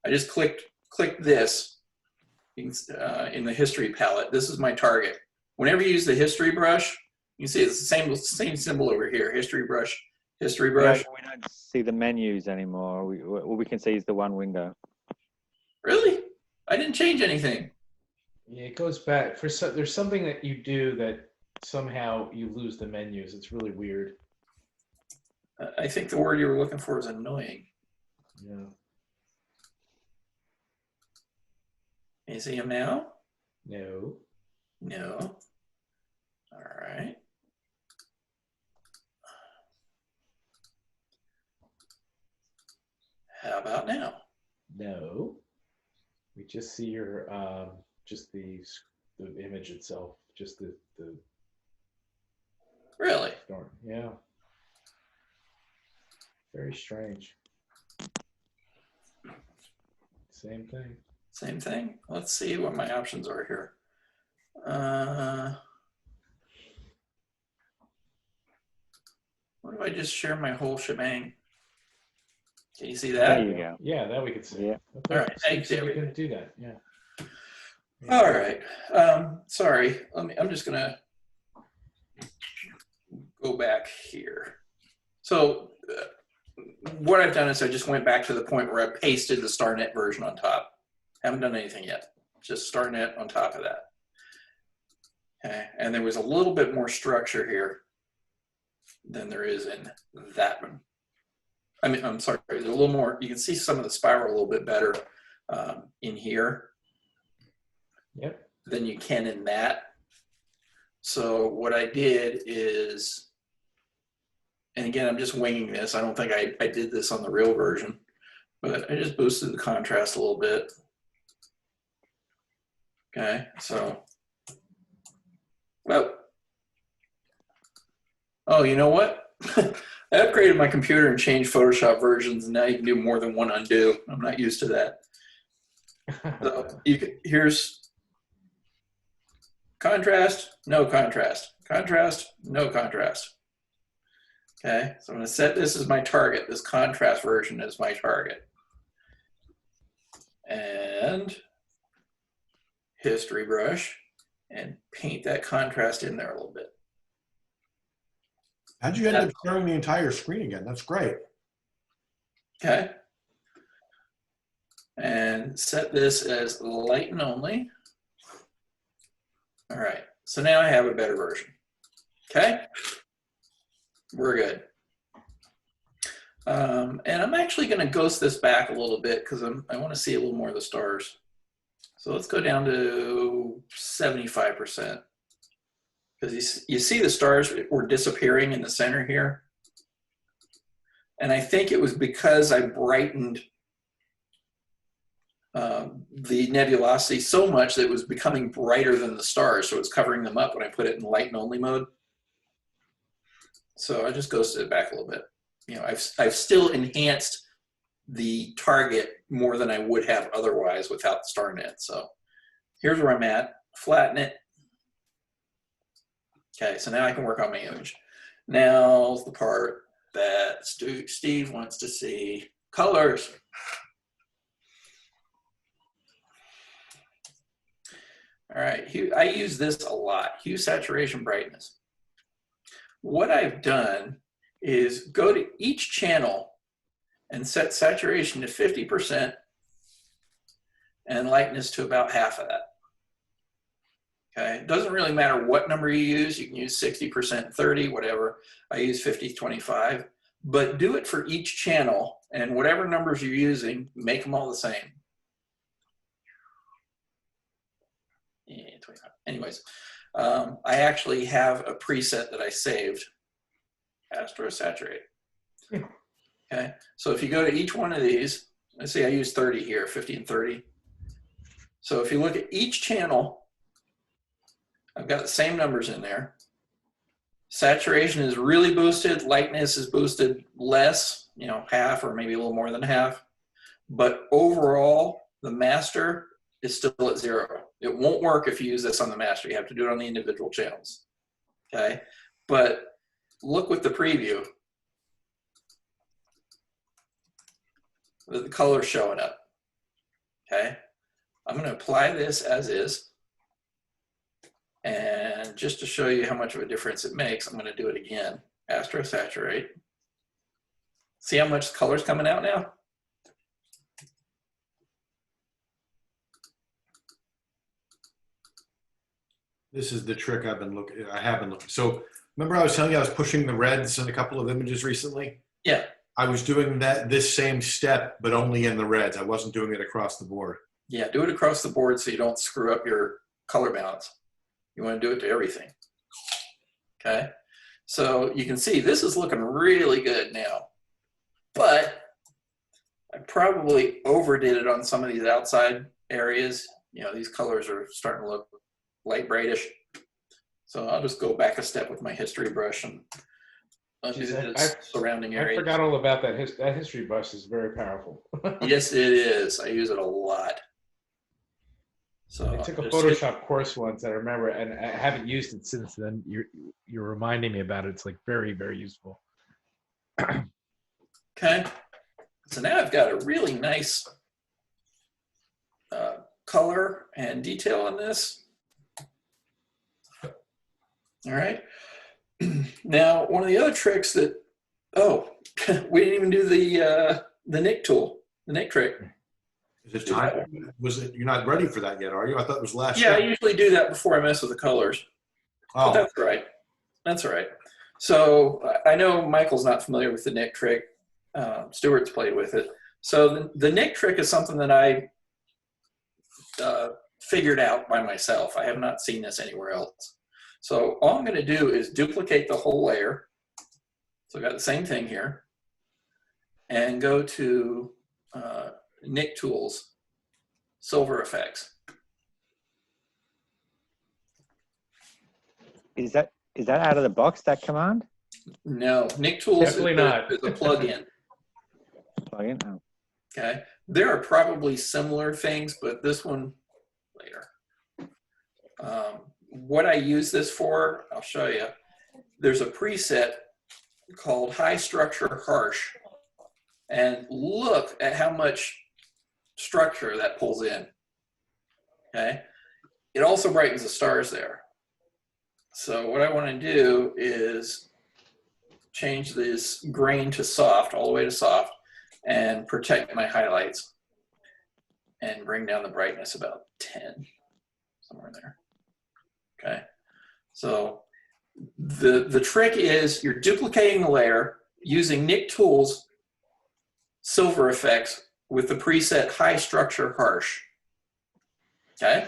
I just clicked this in the history palette. This is my target. Whenever you use the history brush, you can see it's the same symbol over here, history brush, history brush. We don't see the menus anymore. All we can see is the one window. Really? I didn't change anything. Yeah, it goes back. There's something that you do that somehow you lose the menus. It's really weird. I think the word you were looking for is annoying. Yeah. Can you see him now? No. No. All right. How about now? No. We just see your just the image itself, just the Really? storm. Yeah. Very strange. Same thing. Same thing? Let's see what my options are here. What if I just share my whole shebang? Can you see that? There you go. Yeah, that we could see. Yeah. Okay. All right, thanks, So we David. can do that. Yeah. All right. Sorry. I'm just gonna go back here. So what I've done is I just went back to the point where I pasted the StarNet version on top. Haven't done anything yet. Just StarNet on top of that. Okay. And there was a little bit more structure here than there is in that one. I mean, I'm sorry, there's a little more, you can see some of the spiral a little bit better in here. Yep. Than you can in that. So what I did is, and again, I'm just winging this. I don't think I did this on the real version, but I just boosted the contrast a little bit. Okay, so, well, oh, you know what? I upgraded my computer and changed Photoshop versions, and now you can do more than one undo. I'm not used to that. So here's contrast, no contrast. Contrast, no contrast. Okay, so I'm going to set this as my target. This contrast version is my target. And history brush and paint that contrast in there a little bit. How'd you end up sharing the entire screen again? That's great. Okay. And set this as lighten only. All right, so now I have a better version. Okay, we're good. And I'm actually going to ghost this back a little bit because I want to see a little more of the stars. So let's go down to 75%. Because you see the stars were disappearing in the center here. And I think it was because I brightened the nebulosity so much that it was becoming brighter than the stars. So it's covering them up when I put it in light and only mode. So I just ghosted it back a little bit. You know, I've still enhanced the target more than I would have otherwise without the star net. So here's where I'm at, flatten it. Okay, so now I can work on my image. Now's the part that Steve wants to see. Colors. All right, I use this a lot, hue, saturation, brightness. What I've done is go to each channel and set saturation to 50% and lightness to about half of that. Okay, it doesn't really matter what number you use. You can use 60%, 30, whatever. I use 50, 25, but do it for each channel, and whatever numbers you're using, make them all the same. Yeah, 25. Anyways, I actually have a preset that I saved, Astrosaturate. Okay, so if you go to each one of these, let's see, I use 30 here, 50 and 30. So if you look at each channel, I've got the same numbers in there. Saturation is really boosted, lightness is boosted less, you know, half or maybe a little more than half. But overall, the master is still at 0. It won't work if you use this on the master. You have to do it on the individual channels. Okay, but look with the preview. The color's showing up. Okay, I'm going to apply this as is. And just to show you how much of a difference it makes, I'm going to do it again. Astrosaturate. See how much color's coming out now? This is the trick I haven't looking. So remember I was telling you I was pushing the reds in a couple of images recently? Yeah. I was doing this same step, but only in the reds. I wasn't doing it across the board. Yeah, do it across the board so you don't screw up your color balance. You want to do it to everything. Okay, so you can see this is looking really good now, but I probably overdid it on some of these outside areas. You know, these colors are starting to look light brightish. So I'll just go back a step with my history brush and undo the surrounding area. I forgot all about that. That history brush is very powerful. Yes, it is. I use it a lot. So I took a Photoshop course once, I remember, and I haven't used it since then. You're reminding me about it. It's like very, very useful. Okay, so now I've got a really nice color and detail on this. All right. Now, one of the other tricks that, we didn't even do the Nick tool, the Nick trick. Is it time? You're not ready for that yet, are you? I thought it was last. Yeah, step. I usually do that before I mess with the colors. Oh, But that's all right. That's all right. So I know Michael's not familiar with the Nick trick. Stuart's played with it. So the Nick trick is something that I figured out by myself. I have not seen this anywhere else. So all I'm going to do is duplicate the whole layer. So I've got the same thing here. And go to Nick Tools, Silver Effects. Is that out of the box, that command? No, Nick Tools Definitely not. is a plugin. Plug in? Oh. Okay, there are probably similar things, but this one later. What I use this for, I'll show you. There's a preset called High Structure Harsh, and look at how much structure that pulls in. Okay, it also brightens the stars there. So what I want to do is change this grain to soft, all the way to soft, and protect my highlights and bring down the brightness about 10, somewhere there. Okay, so the trick is you're duplicating the layer using Nick Tools silver effects with the preset high structure harsh. Okay,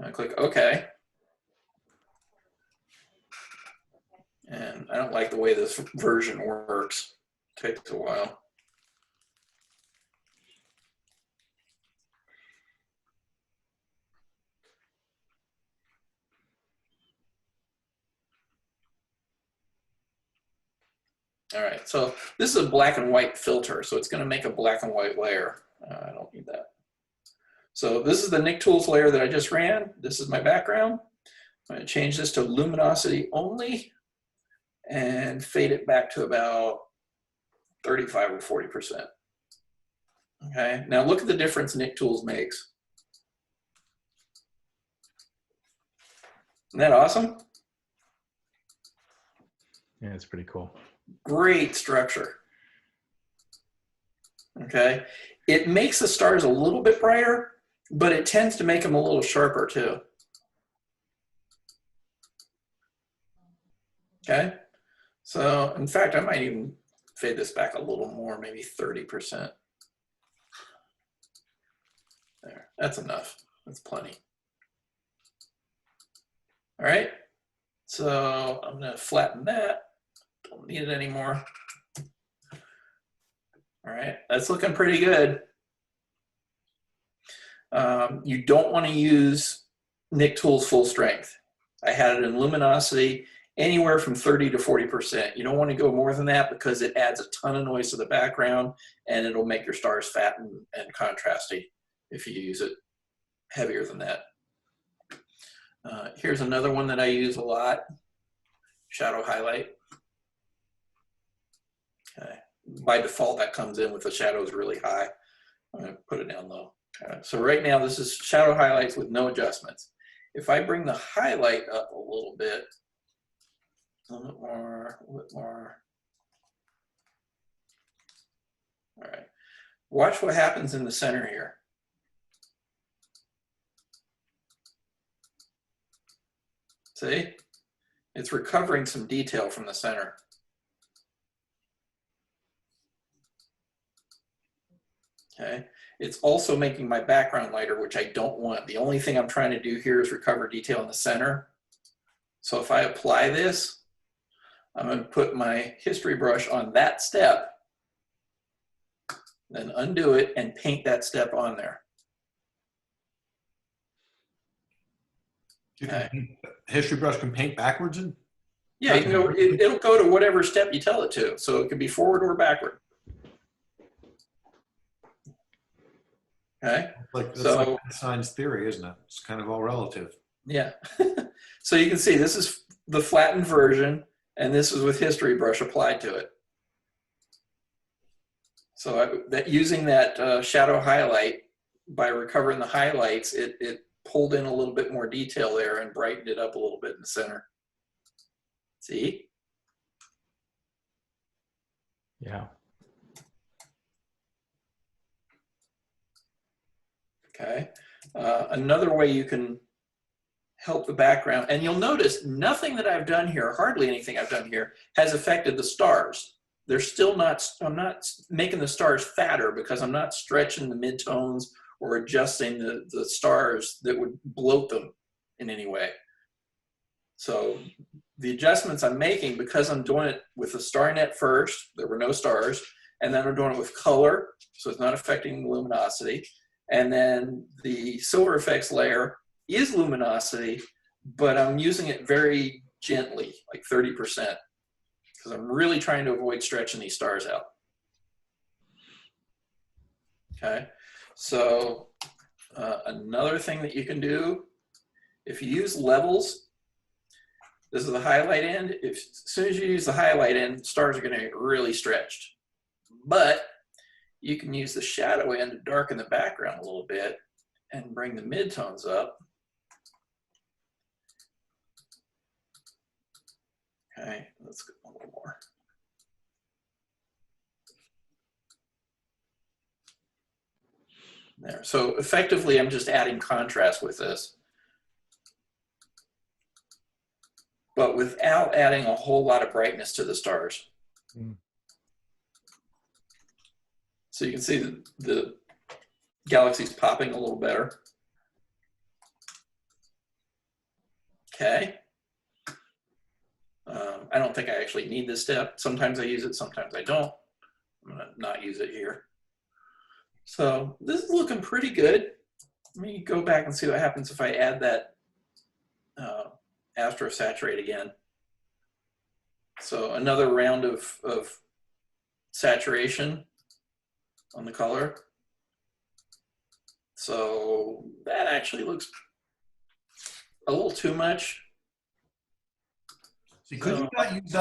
I click OK. And I don't like the way this version works. It takes a while. All right, so this is a black and white filter, so it's going to make a black and white layer. I don't need that. So this is the Nick Tools layer that I just ran. This is my background. I'm going to change this to luminosity only and fade it back to about 35 or 40%. Okay, now look at the difference Nick Tools makes. Isn't that awesome? Yeah, it's pretty cool. Great structure. Okay, it makes the stars a little bit brighter, but it tends to make them a little sharper too. Okay, so in fact, I might even fade this back a little more, maybe 30%. There, that's enough. That's plenty. All right, so I'm going to flatten that. Don't need it anymore. All right, that's looking pretty good. You don't want to use Nick Tools full strength. I had it in luminosity anywhere from 30 to 40%. You don't want to go more than that because it adds a ton of noise to the background and it'll make your stars fat and contrasty if you use it heavier than that. Here's another one that I use a lot, shadow highlight. Okay. By default, that comes in with the shadows really high. I'm going to put it down low. Okay. So right now, this is shadow highlights with no adjustments. If I bring the highlight up a little bit more, a little bit more. All right. Watch what happens in the center here. See? It's recovering some detail from the center. Okay. It's also making my background lighter, which I don't want. The only thing I'm trying to do here is recover detail in the center. So if I apply this, I'm going to put my history brush on that step, then undo it and paint that step on there. Okay. History brush can paint backwards in? Yeah, you can go, it'll go to whatever step you tell it to. So it can be forward or backward. Okay. Like, that's so, like Einstein's theory, isn't it? It's kind of all relative. Yeah. So you can see this is the flattened version, and this is with history brush applied to it. So using that shadow highlight, by recovering the highlights, it pulled in a little bit more detail there and brightened it up a little bit in the center. See? Yeah. Okay. Another way you can help the background, and you'll notice nothing that I've done here, hardly anything I've done here, has affected the stars. They're still not, I'm not making the stars fatter because I'm not stretching the midtones or adjusting the stars that would bloat them in any way. So the adjustments I'm making, because I'm doing it with the star net first, there were no stars, and then I'm doing it with color, so it's not affecting the luminosity. And then the silver effects layer is luminosity, but I'm using it very gently, like 30%, because I'm really trying to avoid stretching these stars out. Okay, so another thing that you can do, if you use levels, this is the highlight end. As soon as you use the highlight end, stars are going to get really stretched. But you can use the shadow end to darken the background a little bit and bring the midtones up. let's go a little more. There. So effectively, I'm just adding contrast with this, but without adding a whole lot of brightness to the stars. Mm. So you can see the galaxy's popping a little better. Okay. I don't think I actually need this step. Sometimes I use it, sometimes I don't. I'm gonna not use it here. So this is looking pretty good. Let me go back and see what happens if I add that Astro Saturate again. So another round of saturation on the color. So that actually looks a little too much. See, could you not use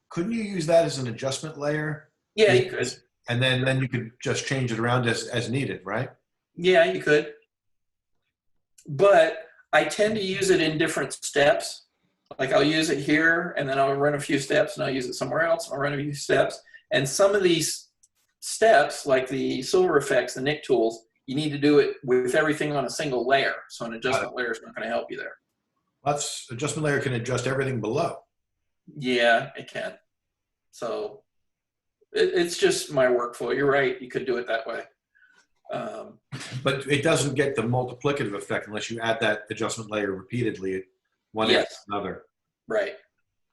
couldn't you use that as an adjustment layer? Yeah, you could. And then you could just change it around as needed, right? Yeah, you could. But I tend to use it in different steps. Like I'll use it here, and then I'll run a few steps, and I'll use it somewhere else. I'll run a few steps. And some of these steps, like the silver effects, the Nick tools, you need to do it with everything on a single layer. So an adjustment layer is not going to help you there. That's adjustment layer can adjust everything below. Yeah, it can. So it's just my workflow. You're right. You could do it that way. But it doesn't get the multiplicative effect unless you add that adjustment layer repeatedly, one after another. Right.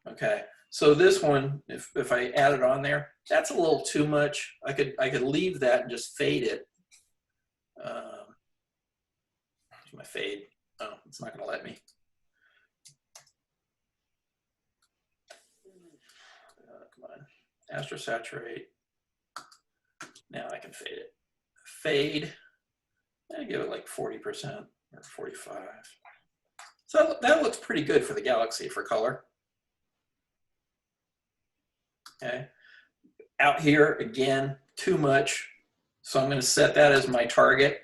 Okay. So this one, if I add it on there, that's a little too much. I could leave that and just fade it. My fade. Oh, it's not going to let me. Come on. Astro Saturate. Now I can fade it. Fade. I give it like 40% or 45. So that looks pretty good for the galaxy for color. Okay. Out here, again, too much. So I'm going to set that as my target,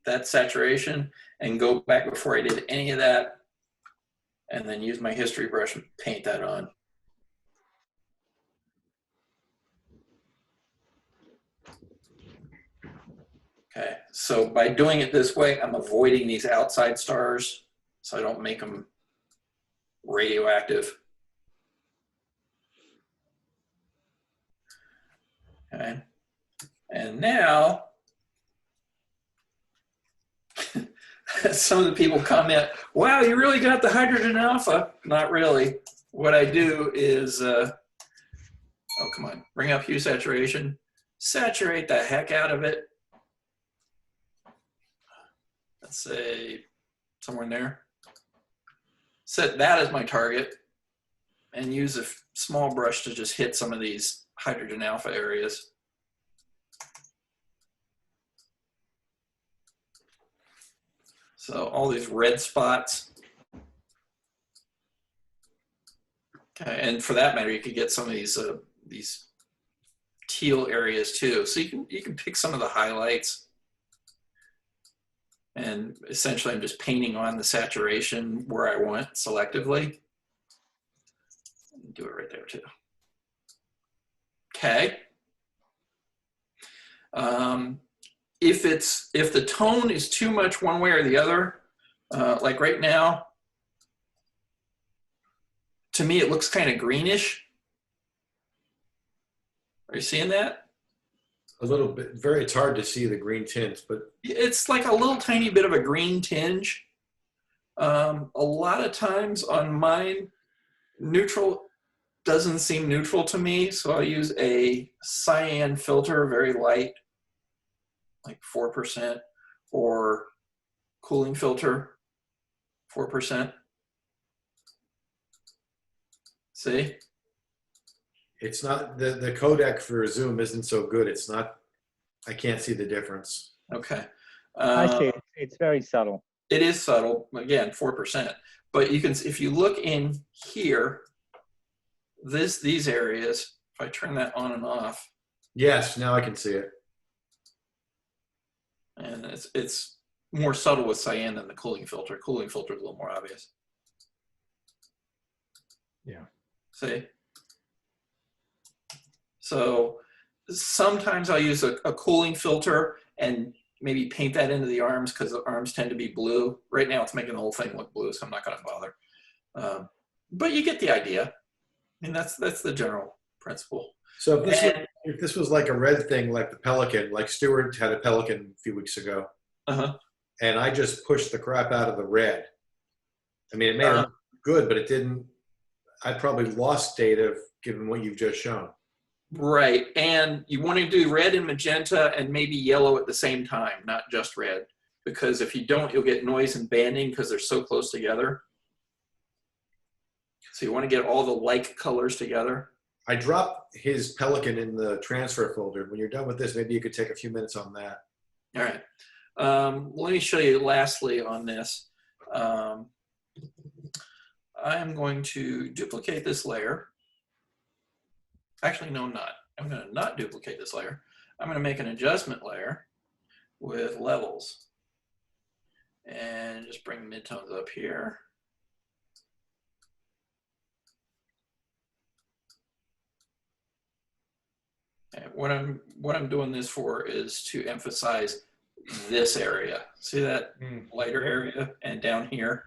that saturation, and go back before I did any of that, and then use my history brush and paint that on. Okay, so by doing it this way, I'm avoiding these outside stars so I don't make them radioactive. Okay, and now some of the people comment, wow, you really got the hydrogen alpha. Not really. What I do is, oh, come on, bring up hue saturation, saturate the heck out of it. Let's say somewhere in there. Set that as my target and use a small brush to just hit some of these hydrogen alpha areas. So all these red spots. Okay, and for that matter, you could get some of these teal areas too. So you can pick some of the highlights. And essentially, I'm just painting on the saturation where I want selectively. Do it right there too. Okay. If the tone is too much one way or the other, like right now, to me it looks kind of greenish. Are you seeing that? A little bit. It's hard to see the green tints, but it's like a little tiny bit of a green tinge. A lot of times on mine, neutral doesn't seem neutral to me, so I'll use a cyan filter, very light, like 4%, or cooling filter, 4%. See? it's not the codec for Zoom isn't so good. It's not. I can't see the difference. Okay. I see it. It's very subtle. It is subtle. Again, 4%. But you can, if you look in here, these areas, if I turn that on and off, Yes, now I can see it. and it's more subtle with cyan than the cooling filter. Cooling filter is a little more obvious. Yeah. See? So sometimes I'll use a cooling filter and maybe paint that into the arms because the arms tend to be blue. Right now it's making the whole thing look blue, so I'm not going to bother. But you get the idea. I mean, that's the general principle. So if this was like a red thing, like the Pelican, like Stuart had a Pelican a few weeks ago, and I just pushed the crap out of the red. I mean, it made it look good, but it didn't. I probably lost data given what you've just shown. Right, and you want to do red and magenta and maybe yellow at the same time, not just red. Because if you don't, you'll get noise and banding because they're so close together. So you want to get all the like colors together. I dropped his Pelican in the transfer folder. When you're done with this, maybe you could take a few minutes on that. All right. Let me show you lastly on this. I am going to duplicate this layer. Actually, no, I'm not. I'm going to not duplicate this layer. I'm going to make an adjustment layer with levels. And just bring midtones up here. And what I'm doing this for is to emphasize this area. See that lighter area and down here?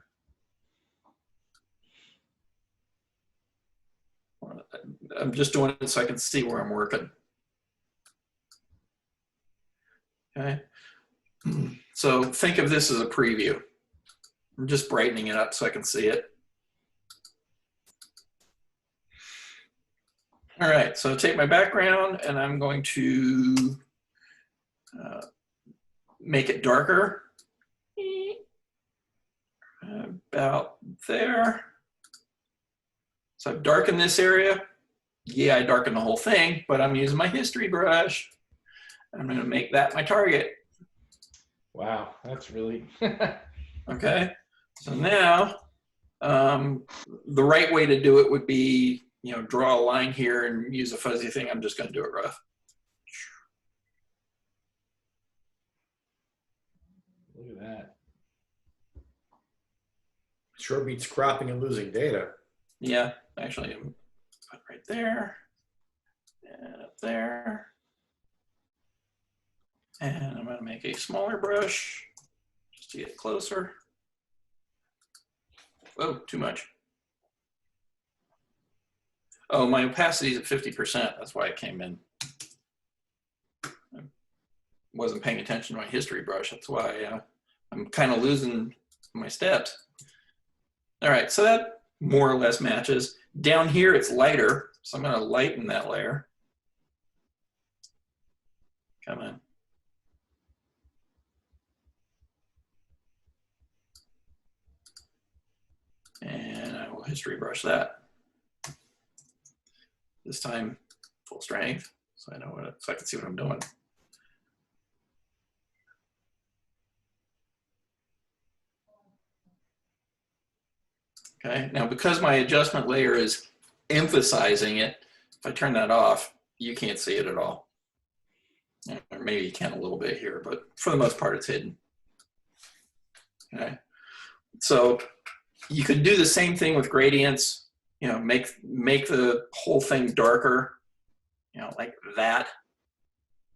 I'm just doing it so I can see where I'm working. Okay. So think of this as a preview. I'm just brightening it up so I can see it. All right, so take my background and I'm going to make it darker. About there. So I've darkened this area. Yeah, I darkened the whole thing, but I'm using my history brush. I'm going to make that my target. Wow, that's really... Okay, so now the right way to do it would be, you know, draw a line here and use a fuzzy thing. I'm just going to do it rough. Look at that. Sure beats cropping and losing data. Yeah, actually, I'm put right there and up there. And I'm going to make a smaller brush just to get closer. Oh, too much. Oh, my opacity is at 50%. That's why it came in. I wasn't paying attention to my history brush. That's why I'm kind of losing my steps. All right, so that more or less matches. Down here, it's lighter, so I'm going to lighten that layer. Come on. And I will history brush that. This time, full strength, so I know what, so I can see what I'm doing. Okay, now because my adjustment layer is emphasizing it, if I turn that off, you can't see it at all. Or maybe you can a little bit here, but for the most part, it's hidden. Okay, so you could do the same thing with gradients. You know, make the whole thing darker, you know, like that,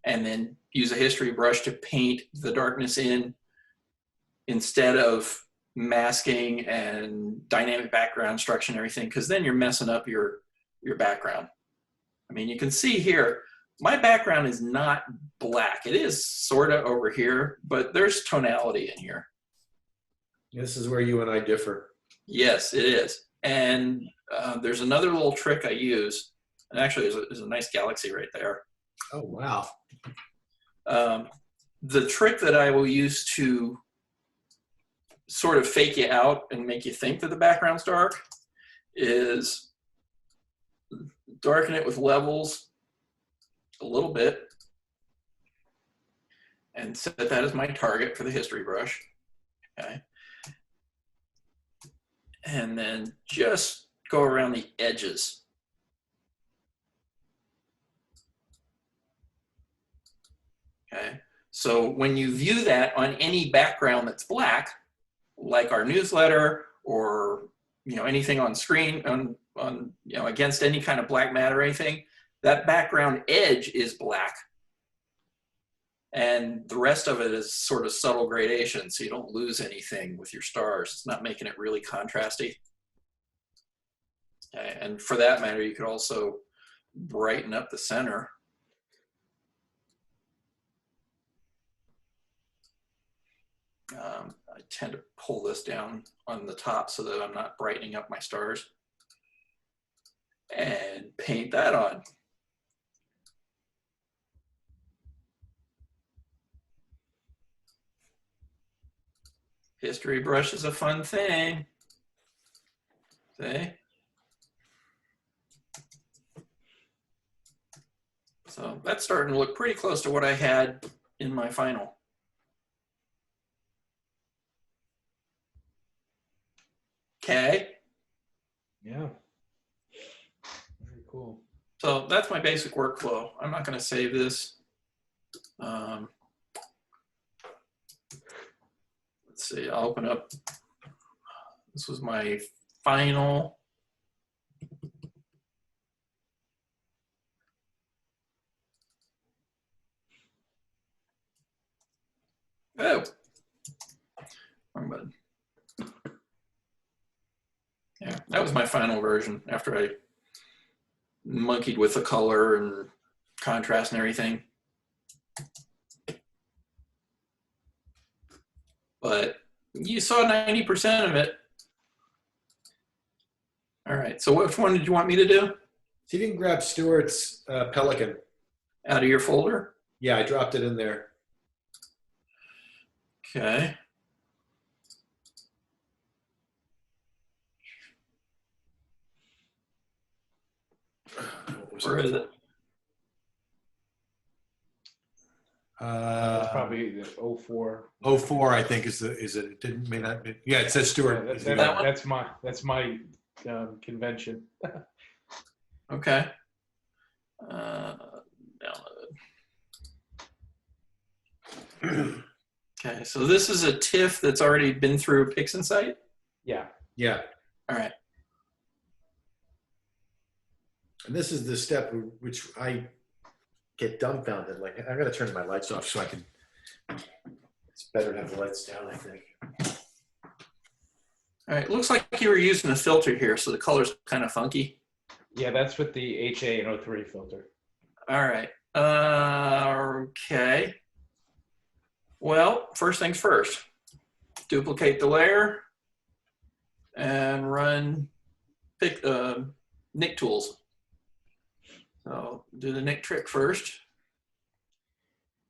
and then use a history brush to paint the darkness in instead of masking and dynamic background instruction and everything, because then you're messing up your background. I mean, you can see here, my background is not black. It is sort of over here, but there's tonality in here. This is where you and I differ. Yes, it is. And there's another little trick I use, and actually there's a nice galaxy right there. Oh, wow. The trick that I will use to sort of fake you out and make you think that the background's dark is darken it with levels a little bit and set that as my target for the history brush. Okay. And then just go around the edges. Okay. So when you view that on any background that's black, like our newsletter or anything on screen, against any kind of black matter or anything, that background edge is black. And the rest of it is sort of subtle gradation, so you don't lose anything with your stars. It's not making it really contrasty. And for that matter, you could also brighten up the center. I tend to pull this down on the top so that I'm not brightening up my stars. And paint that on. History brush is a fun thing. See? So that's starting to look pretty close to what I had in my final. Okay. Yeah. Very cool. So that's my basic workflow. I'm not going to save this. Let's see, I'll open up. This was my final. Oh, wrong button. Yeah, that was my final version after I monkeyed with the color and contrast and everything. But you saw 90% of it. All right, so which one did you want me to do? See if you can grab Stuart's Pelican. Out of your folder? Yeah, I dropped it in there. Okay. Where is it? That's probably the 04. 04, I think, is it? It didn't may not be. Yeah, it says Stuart. Yeah, that's my convention. Okay. Download. Okay, so this is a TIFF that's already been through PixInsight? Yeah. Yeah. All right. And this is the step which I get dumbfounded. Like, I got to turn my lights off so I can. It's better to have the lights down, I think. All right, looks like you were using a filter here, so the color's kind of funky. Yeah, that's with the HA and 03 filter. All right. Okay. Well, first things first. Duplicate the layer and run Nick tools. So do the Nick trick first.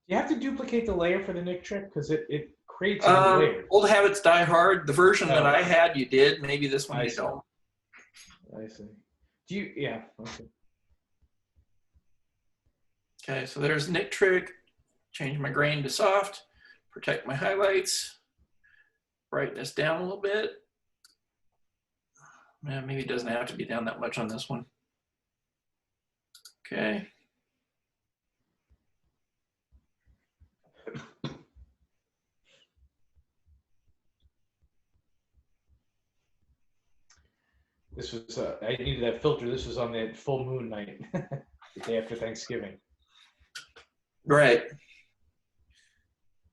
You have to duplicate the layer for the Nick trick because it creates a new layer. Old habits die hard. The version that I had, you did. Maybe this one you don't. I see. Do you? Yeah. Okay. Okay, so there's Nick trick. Change my grain to soft. Protect my highlights. Brighten this down a little bit. Man, maybe it doesn't have to be down that much on this one. Okay. This was I needed that filter. This was on that full moon night, the day after Thanksgiving. Right.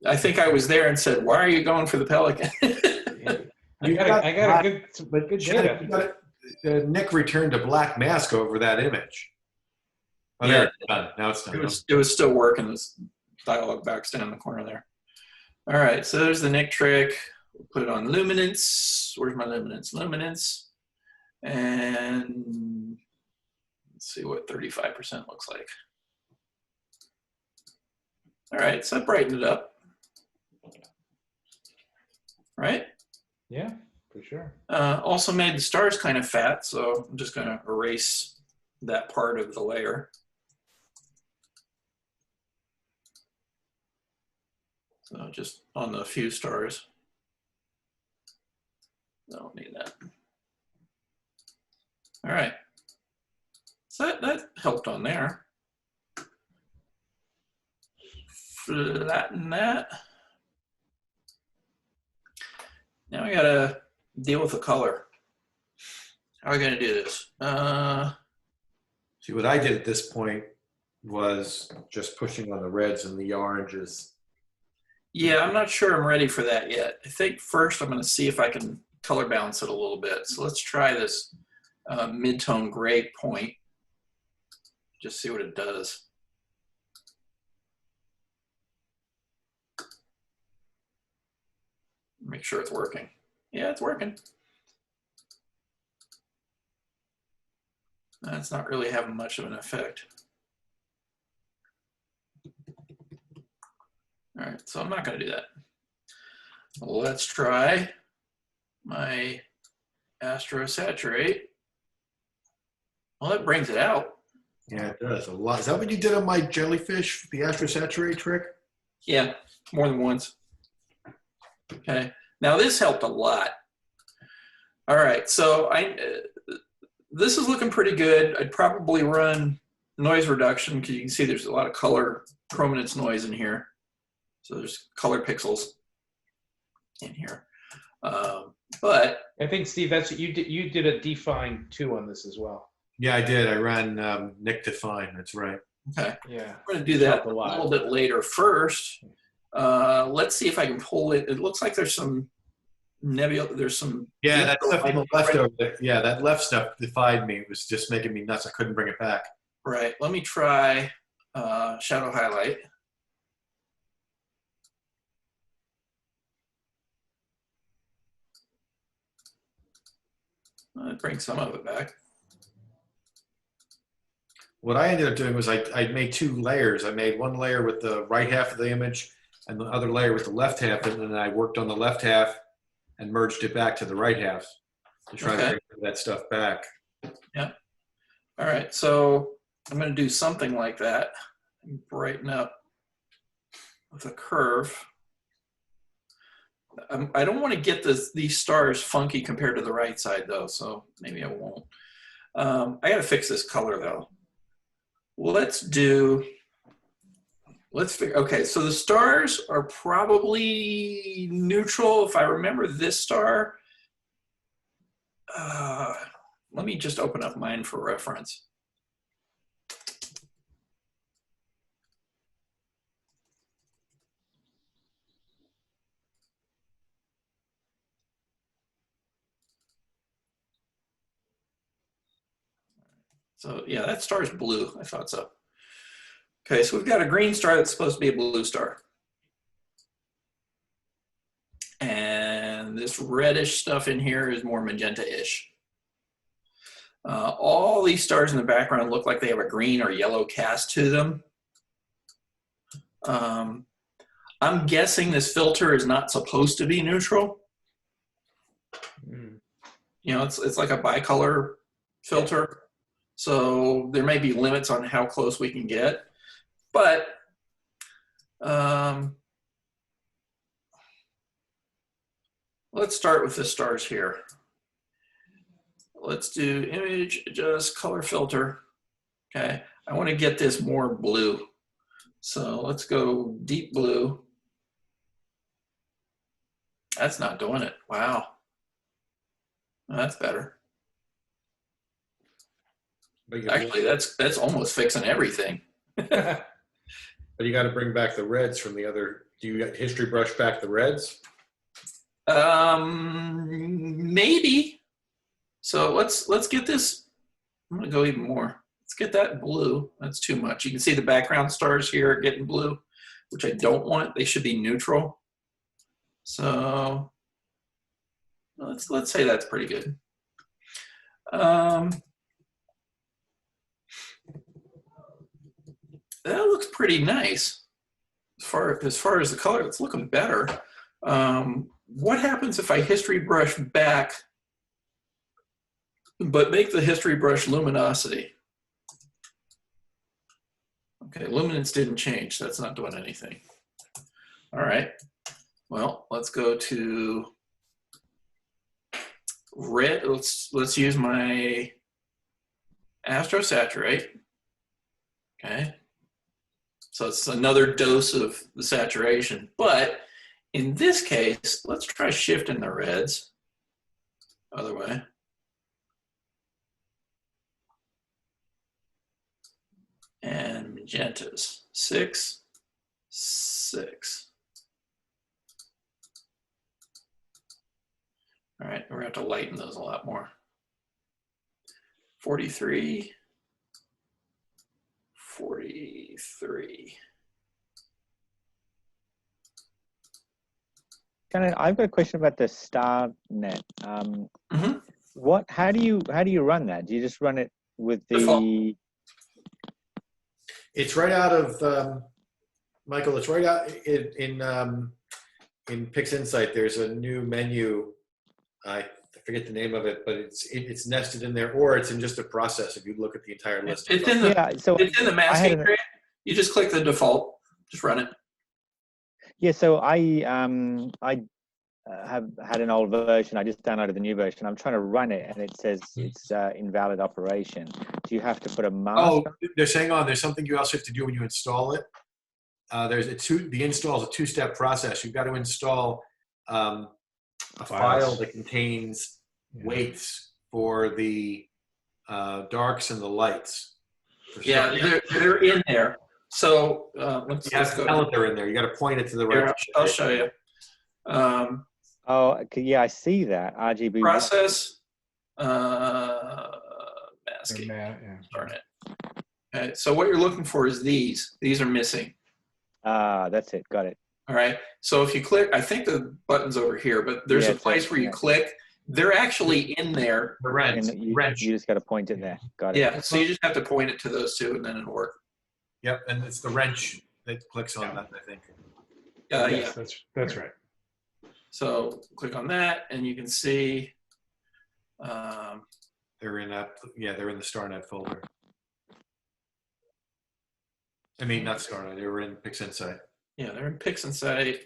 I think I was there and said, "Why are you going for the Pelican?" I got a good data. Nick returned a black mask over that image. Oh, there it's done. Now it's done. It was still working. This dialog box down in the corner there. All right, so there's the Nick trick. We'll put it on luminance. Where's my luminance? Luminance. And let's see what 35% looks like. All right, so I brightened it up. Right? Yeah, for sure. Also made the stars kind of fat, so I'm just going to erase that part of the layer. So just on the few stars. I don't need that. All right. So that helped on there. Flatten that. Now I gotta deal with the color. How are we gonna do this? See, what I did at this point was just pushing on the reds and the oranges. Yeah, I'm not sure I'm ready for that yet. I think first I'm gonna see if I can color balance it a little bit. So let's try this mid-tone gray point. Just see what it does. Make sure it's working. Yeah, it's working. That's not really having much of an effect. All right, so I'm not going to do that. Let's try my Astrosaturate. Well, that brings it out. Yeah, it does a lot. Is that what you did on my jellyfish, the Astrosaturate trick? Yeah, more than once. Okay, now this helped a lot. All right, so this is looking pretty good. I'd probably run noise reduction because you can see there's a lot of color chrominance noise in here. So there's color pixels in here. But I think, Steve, that's you did a define too on this as well. Yeah, I did. I ran Nick Define. That's right. okay, Yeah. I'm going to do that Helped a a lot. little bit later. First, let's see if I can pull it. It looks like there's some nebula. There's some. Yeah, that stuff on the left over there. Yeah, that left stuff defied me. It was just making me nuts. I couldn't bring it back. Right. Let me try shadow highlight. Bring some of it back. What I ended up doing was I made two layers. I made one layer with the right half of the image and the other layer with the left half, and then I worked on the left half and merged it back to the right half to try to bring that stuff back. Yeah. All right. So I'm going to do something like that and brighten up with a curve. I don't want to get these stars funky compared to the right side though, so maybe I won't. I got to fix this color though. Let's figure, okay, so the stars are probably neutral. If I remember this star, let me just open up mine for reference. So yeah, that star is blue. I thought so. Okay, so we've got a green star that's supposed to be a blue star. And this reddish stuff in here is more magenta-ish. All these stars in the background look like they have a green or yellow cast to them. I'm guessing this filter is not supposed to be neutral. You know, it's like a bicolor filter. So there may be limits on how close we can get, but let's start with the stars here. Let's do image, adjust, color filter. Okay, I want to get this more blue. So let's go deep blue. That's not doing it. Wow. That's better. Actually, that's almost fixing everything. But you got to bring back the reds from the other. Do you history brush back the reds? Maybe. So let's get this. I'm gonna go even more. Let's get that blue. That's too much. You can see the background stars here getting blue, which I don't want. They should be neutral. So let's say that's pretty good. That looks pretty nice. As far as the color, it's looking better. What happens if I history brush back, but make the history brush luminosity? Okay, luminance didn't change. That's not doing anything. All right. Well, let's go to red. Let's use my Astrosaturate. Okay. So it's another dose of the saturation. But in this case, let's try shifting the reds. Other way. magentas. 6, 6. All right, we're going to have to lighten those a lot more. 43, 43. I've got a question about the star net. Mhm. How do you run that? Do you just run it with the? Default. It's right out of Michael. It's right out in PixInsight. There's a new menu. I forget the name of it, but it's nested in there, or it's in just a process. If you look at the entire list, It's in the it's in the masking tray. You just click the default. Just run it. Yeah, so I have had an old version. I just downloaded the new version. I'm trying to run it, and it says it's invalid operation. Do you have to put a mask? Oh, they're saying there's something you also have to do when you install it. The install is a two-step process. You've got to install a file that contains weights for the darks and the lights. Yeah, they're in there. So let's go. Tell it they're in there. You got to point it to the right. Here, I'll show you. Oh, yeah, I see that RGB Process masking. Darn it. Okay, so what you're looking for is these. These are missing. That's it. Got it. All right. So if you click, I think the button's over here, but there's a place where you click. They're actually in there. The wrench. You just got to point it there. Got it. Yeah. So you just have to point it to those two, and then it'll work. Yep, and it's the wrench that clicks on that, I think. Yeah, that's right. So click on that, and you can see. They're in that. Yeah, they're in the StarNet folder. I mean, not StarNet. They were in PixInsight. Yeah, they're in PixInsight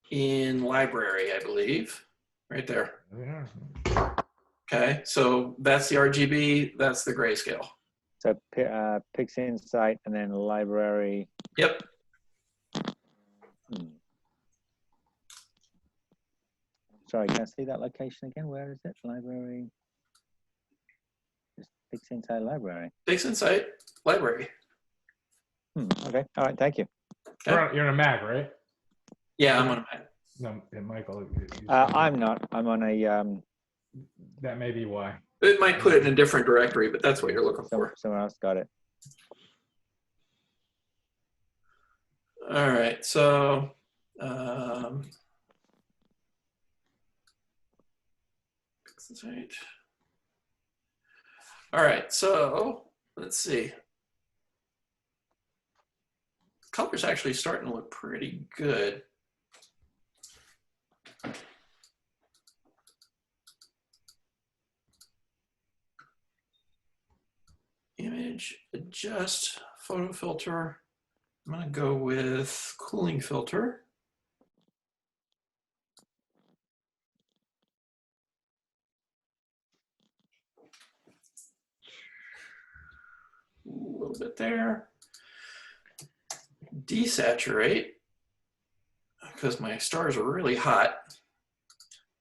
in library, I believe, right there. Yeah. Okay, so that's the RGB. That's the grayscale. So PixInsight and then library. Yep. Sorry, can I see that location again? Where is it? Library. Just PixInsight library. PixInsight library. Okay. All right. Thank you. Okay. You're on a Mac, right? Yeah, I'm on a Mac. No, yeah, Michael. I'm not. I'm on a. That may be why. It might put it in a different directory, but that's what you're looking for. Someone else got it. All right, so PixInsight. All right, so let's see. Color's actually starting to look pretty good. Image, adjust, photo filter. I'm going to go with cooling filter. A little bit there. Desaturate, because my stars are really hot.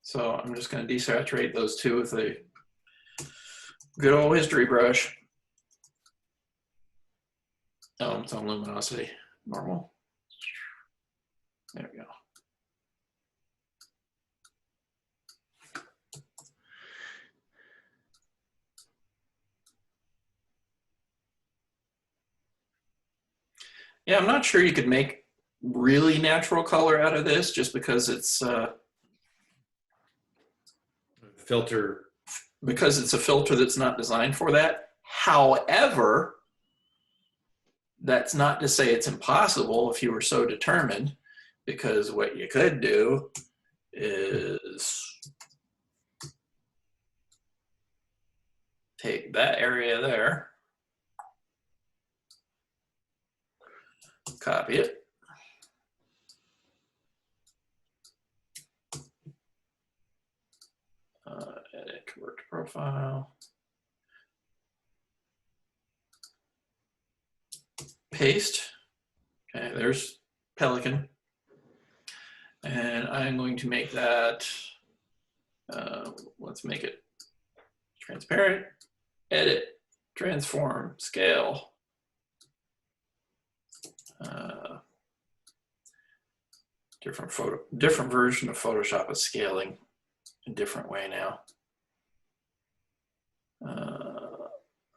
So I'm just going to desaturate those two with a good old history brush. Oh, it's on luminosity, normal. There we go. Yeah, I'm not sure you could make really natural color out of this just because it's filter. Because it's a filter that's not designed for that. However, that's not to say it's impossible if you were so determined, because what you could do is take that area there, copy it, edit, convert to profile, paste. Okay, there's Pelican. And I'm going to make that, let's make it transparent, edit, transform, scale. different version of Photoshop is scaling a different way now.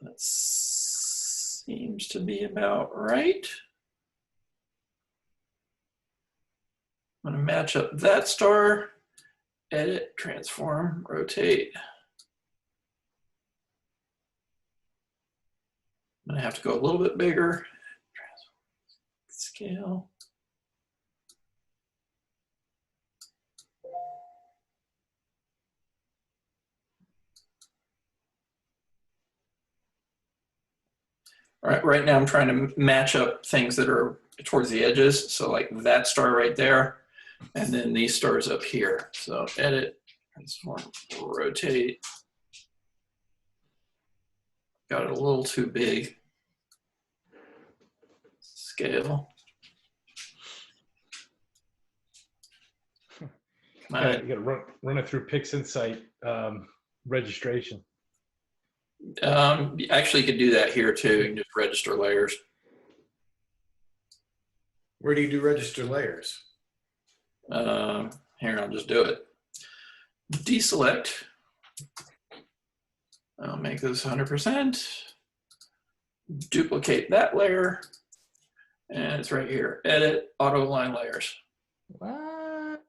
That seems to be about right. I'm going to match up that star, edit, transform, rotate. I'm going to have to go a little bit bigger. Scale. All right, right now I'm trying to match up things that are towards the edges. So like that star right there, and then these stars up here. So edit, transform, rotate. Got it a little too big. Scale. You gotta run it through PixInsight registration. Actually, you could do that here too. You can just register layers. Where do you do register layers? Here, I'll just do it. Deselect. I'll make this 100%. Duplicate that layer. And it's right here. Edit, auto align layers. What?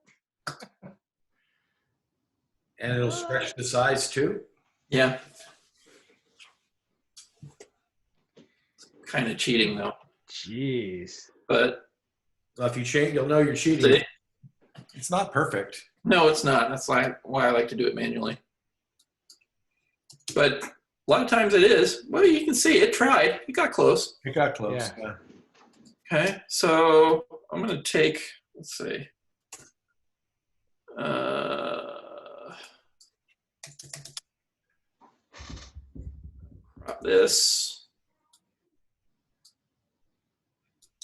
And it'll stretch the size too? Yeah. Kind of cheating though. Jeez. But Well, if you change, you'll know you're cheating. See? It's not perfect. no, it's not. That's why I like to do it manually. But a lot of times it is. Well, you can see it tried. It got close. It got close. Yeah. Okay, so I'm going to take, let's see. Crop this.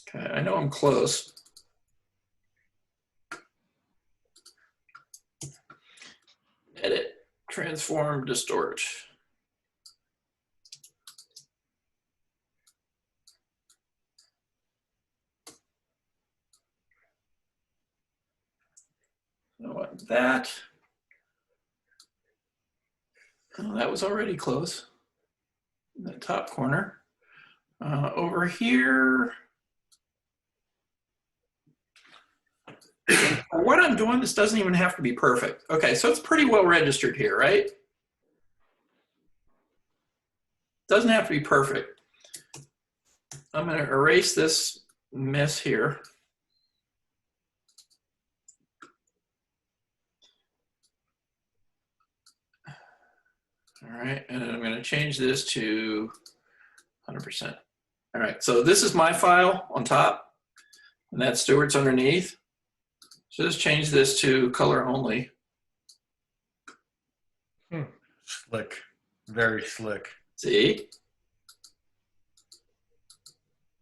Okay, I know I'm close. Edit, transform, distort. I want that. Oh, that was already close. In the top corner. Over here. What I'm doing, this doesn't even have to be perfect. Okay, so it's pretty well registered here, right? Doesn't have to be perfect. I'm going to erase this mess here. All right, and then I'm going to change this to 100%. All right, so this is my file on top, and that's Stuart's underneath. So just change this to color only. Slick. Very slick. See?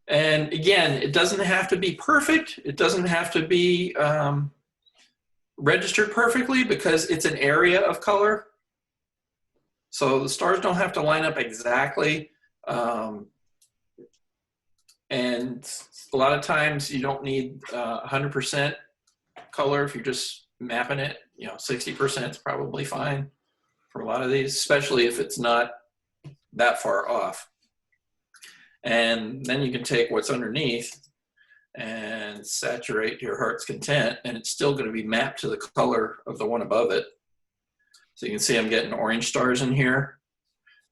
And again, it doesn't have to be perfect. It doesn't have to be registered perfectly because it's an area of color. So the stars don't have to line up exactly. And a lot of times you don't need 100% color if you're just mapping it. You know, 60% is probably fine for a lot of these, especially if it's not that far off. And then you can take what's underneath and saturate to your heart's content, and it's still going to be mapped to the color of the one above it. So you can see I'm getting orange stars in here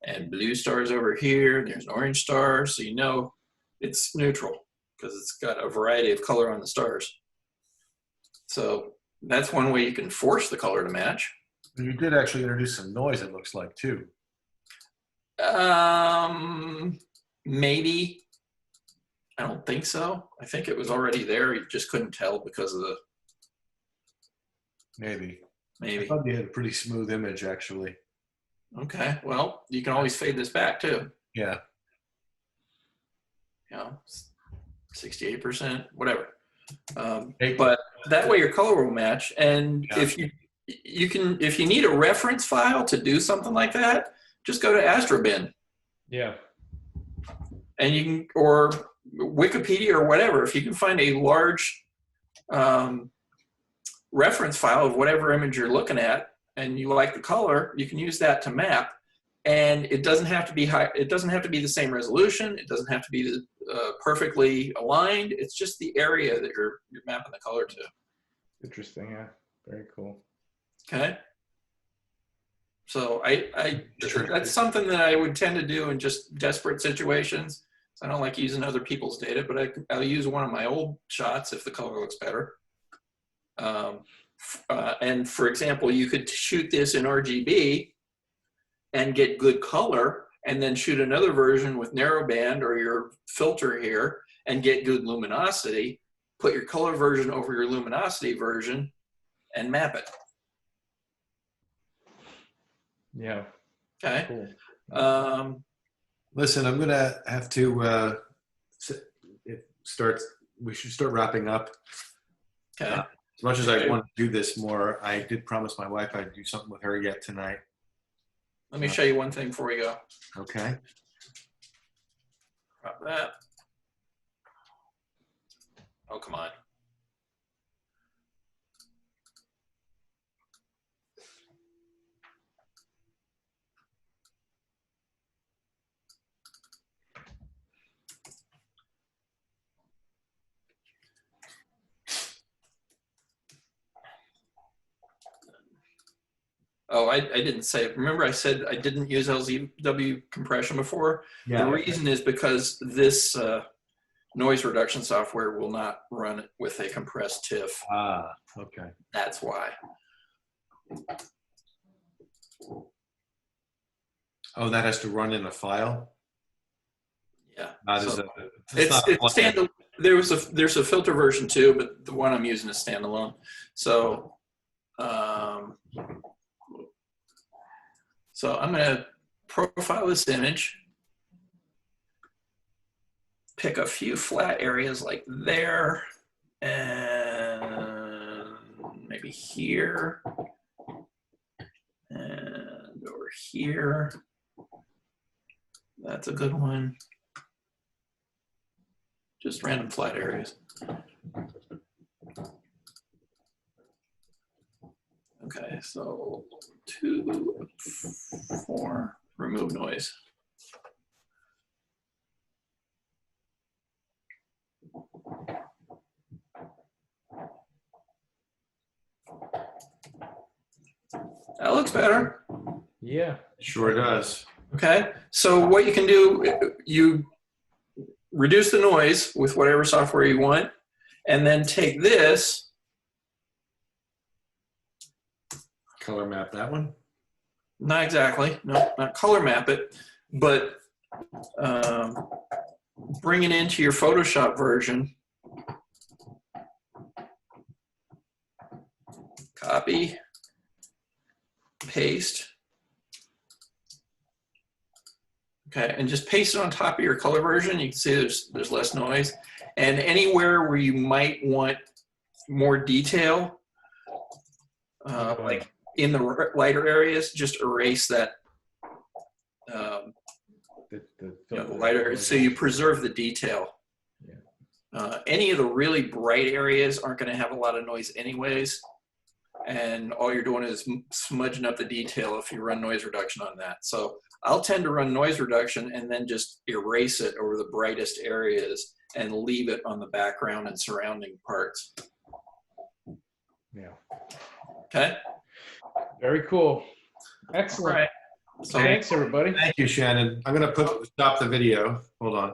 and blue stars over here. There's an orange star, so you know it's neutral because it's got a variety of color on the stars. So that's one way you can force the color to match. You did actually introduce some noise, it looks like, too. Maybe. I don't think so. I think it was already there. You just couldn't tell because of the. Maybe. Maybe. I thought you had a pretty smooth image, actually. Okay. Well, you can always fade this back too. Yeah. You know, 68%, whatever. But that way your color will match. And Yeah. if you need a reference file to do something like that, just go to Astrobin. Yeah. And you can, or Wikipedia or whatever, if you can find a large reference file of whatever image you're looking at and you like the color, you can use that to map. And it doesn't have to be high, it doesn't have to be the same resolution, it doesn't have to be perfectly aligned. It's just the area that you're mapping the color to. Interesting, yeah. Very cool. Okay. So that's something that I would tend to do in just desperate situations. I don't like using other people's data, but I'll use one of my old shots if the color looks better. And for example, you could shoot this in RGB and get good color, and then shoot another version with narrowband or your filter here and get good luminosity. Put your color version over your luminosity version and map it. Yeah. Okay. Cool. Listen, I'm gonna have to we should start wrapping up. Okay. As much as I want to do this more, I did promise my wife I'd do something with her yet tonight. Let me show you one thing before we go. Okay. Drop that. Oh, come on. Oh, I didn't say, remember I said I didn't use LZW compression before? Yeah. The reason is because this noise reduction software will not run it with a compressed TIFF. Ah, okay. That's why. Oh, that has to run in a file? Yeah. Not as So it's not there's a filter version too, but the one I'm using is standalone. So so I'm going to profile this image, pick a few flat areas like there, and maybe here, and over here. That's a good one. Just random flat areas. Okay, so 2, 4, remove noise. That looks better. Yeah. Sure does. Okay, so what you can do, you reduce the noise with whatever software you want, and then take this. Color map that one? Not exactly, no, not color map it, but bring it into your Photoshop version. Copy, paste. Okay, and just paste it on top of your color version. You can see there's less noise. And anywhere where you might want more detail, like in the lighter areas, just erase that the lighter, so you preserve the detail. Yeah. Any of the really bright areas aren't going to have a lot of noise anyways, and all you're doing is smudging up the detail if you run noise reduction on that. So I'll tend to run noise reduction and then just erase it over the brightest areas and leave it on the background and surrounding parts. Yeah. Okay. Very cool. Excellent. All right. So Thanks, everybody. Thank you, Shannon. I'm going to stop the video. Hold on.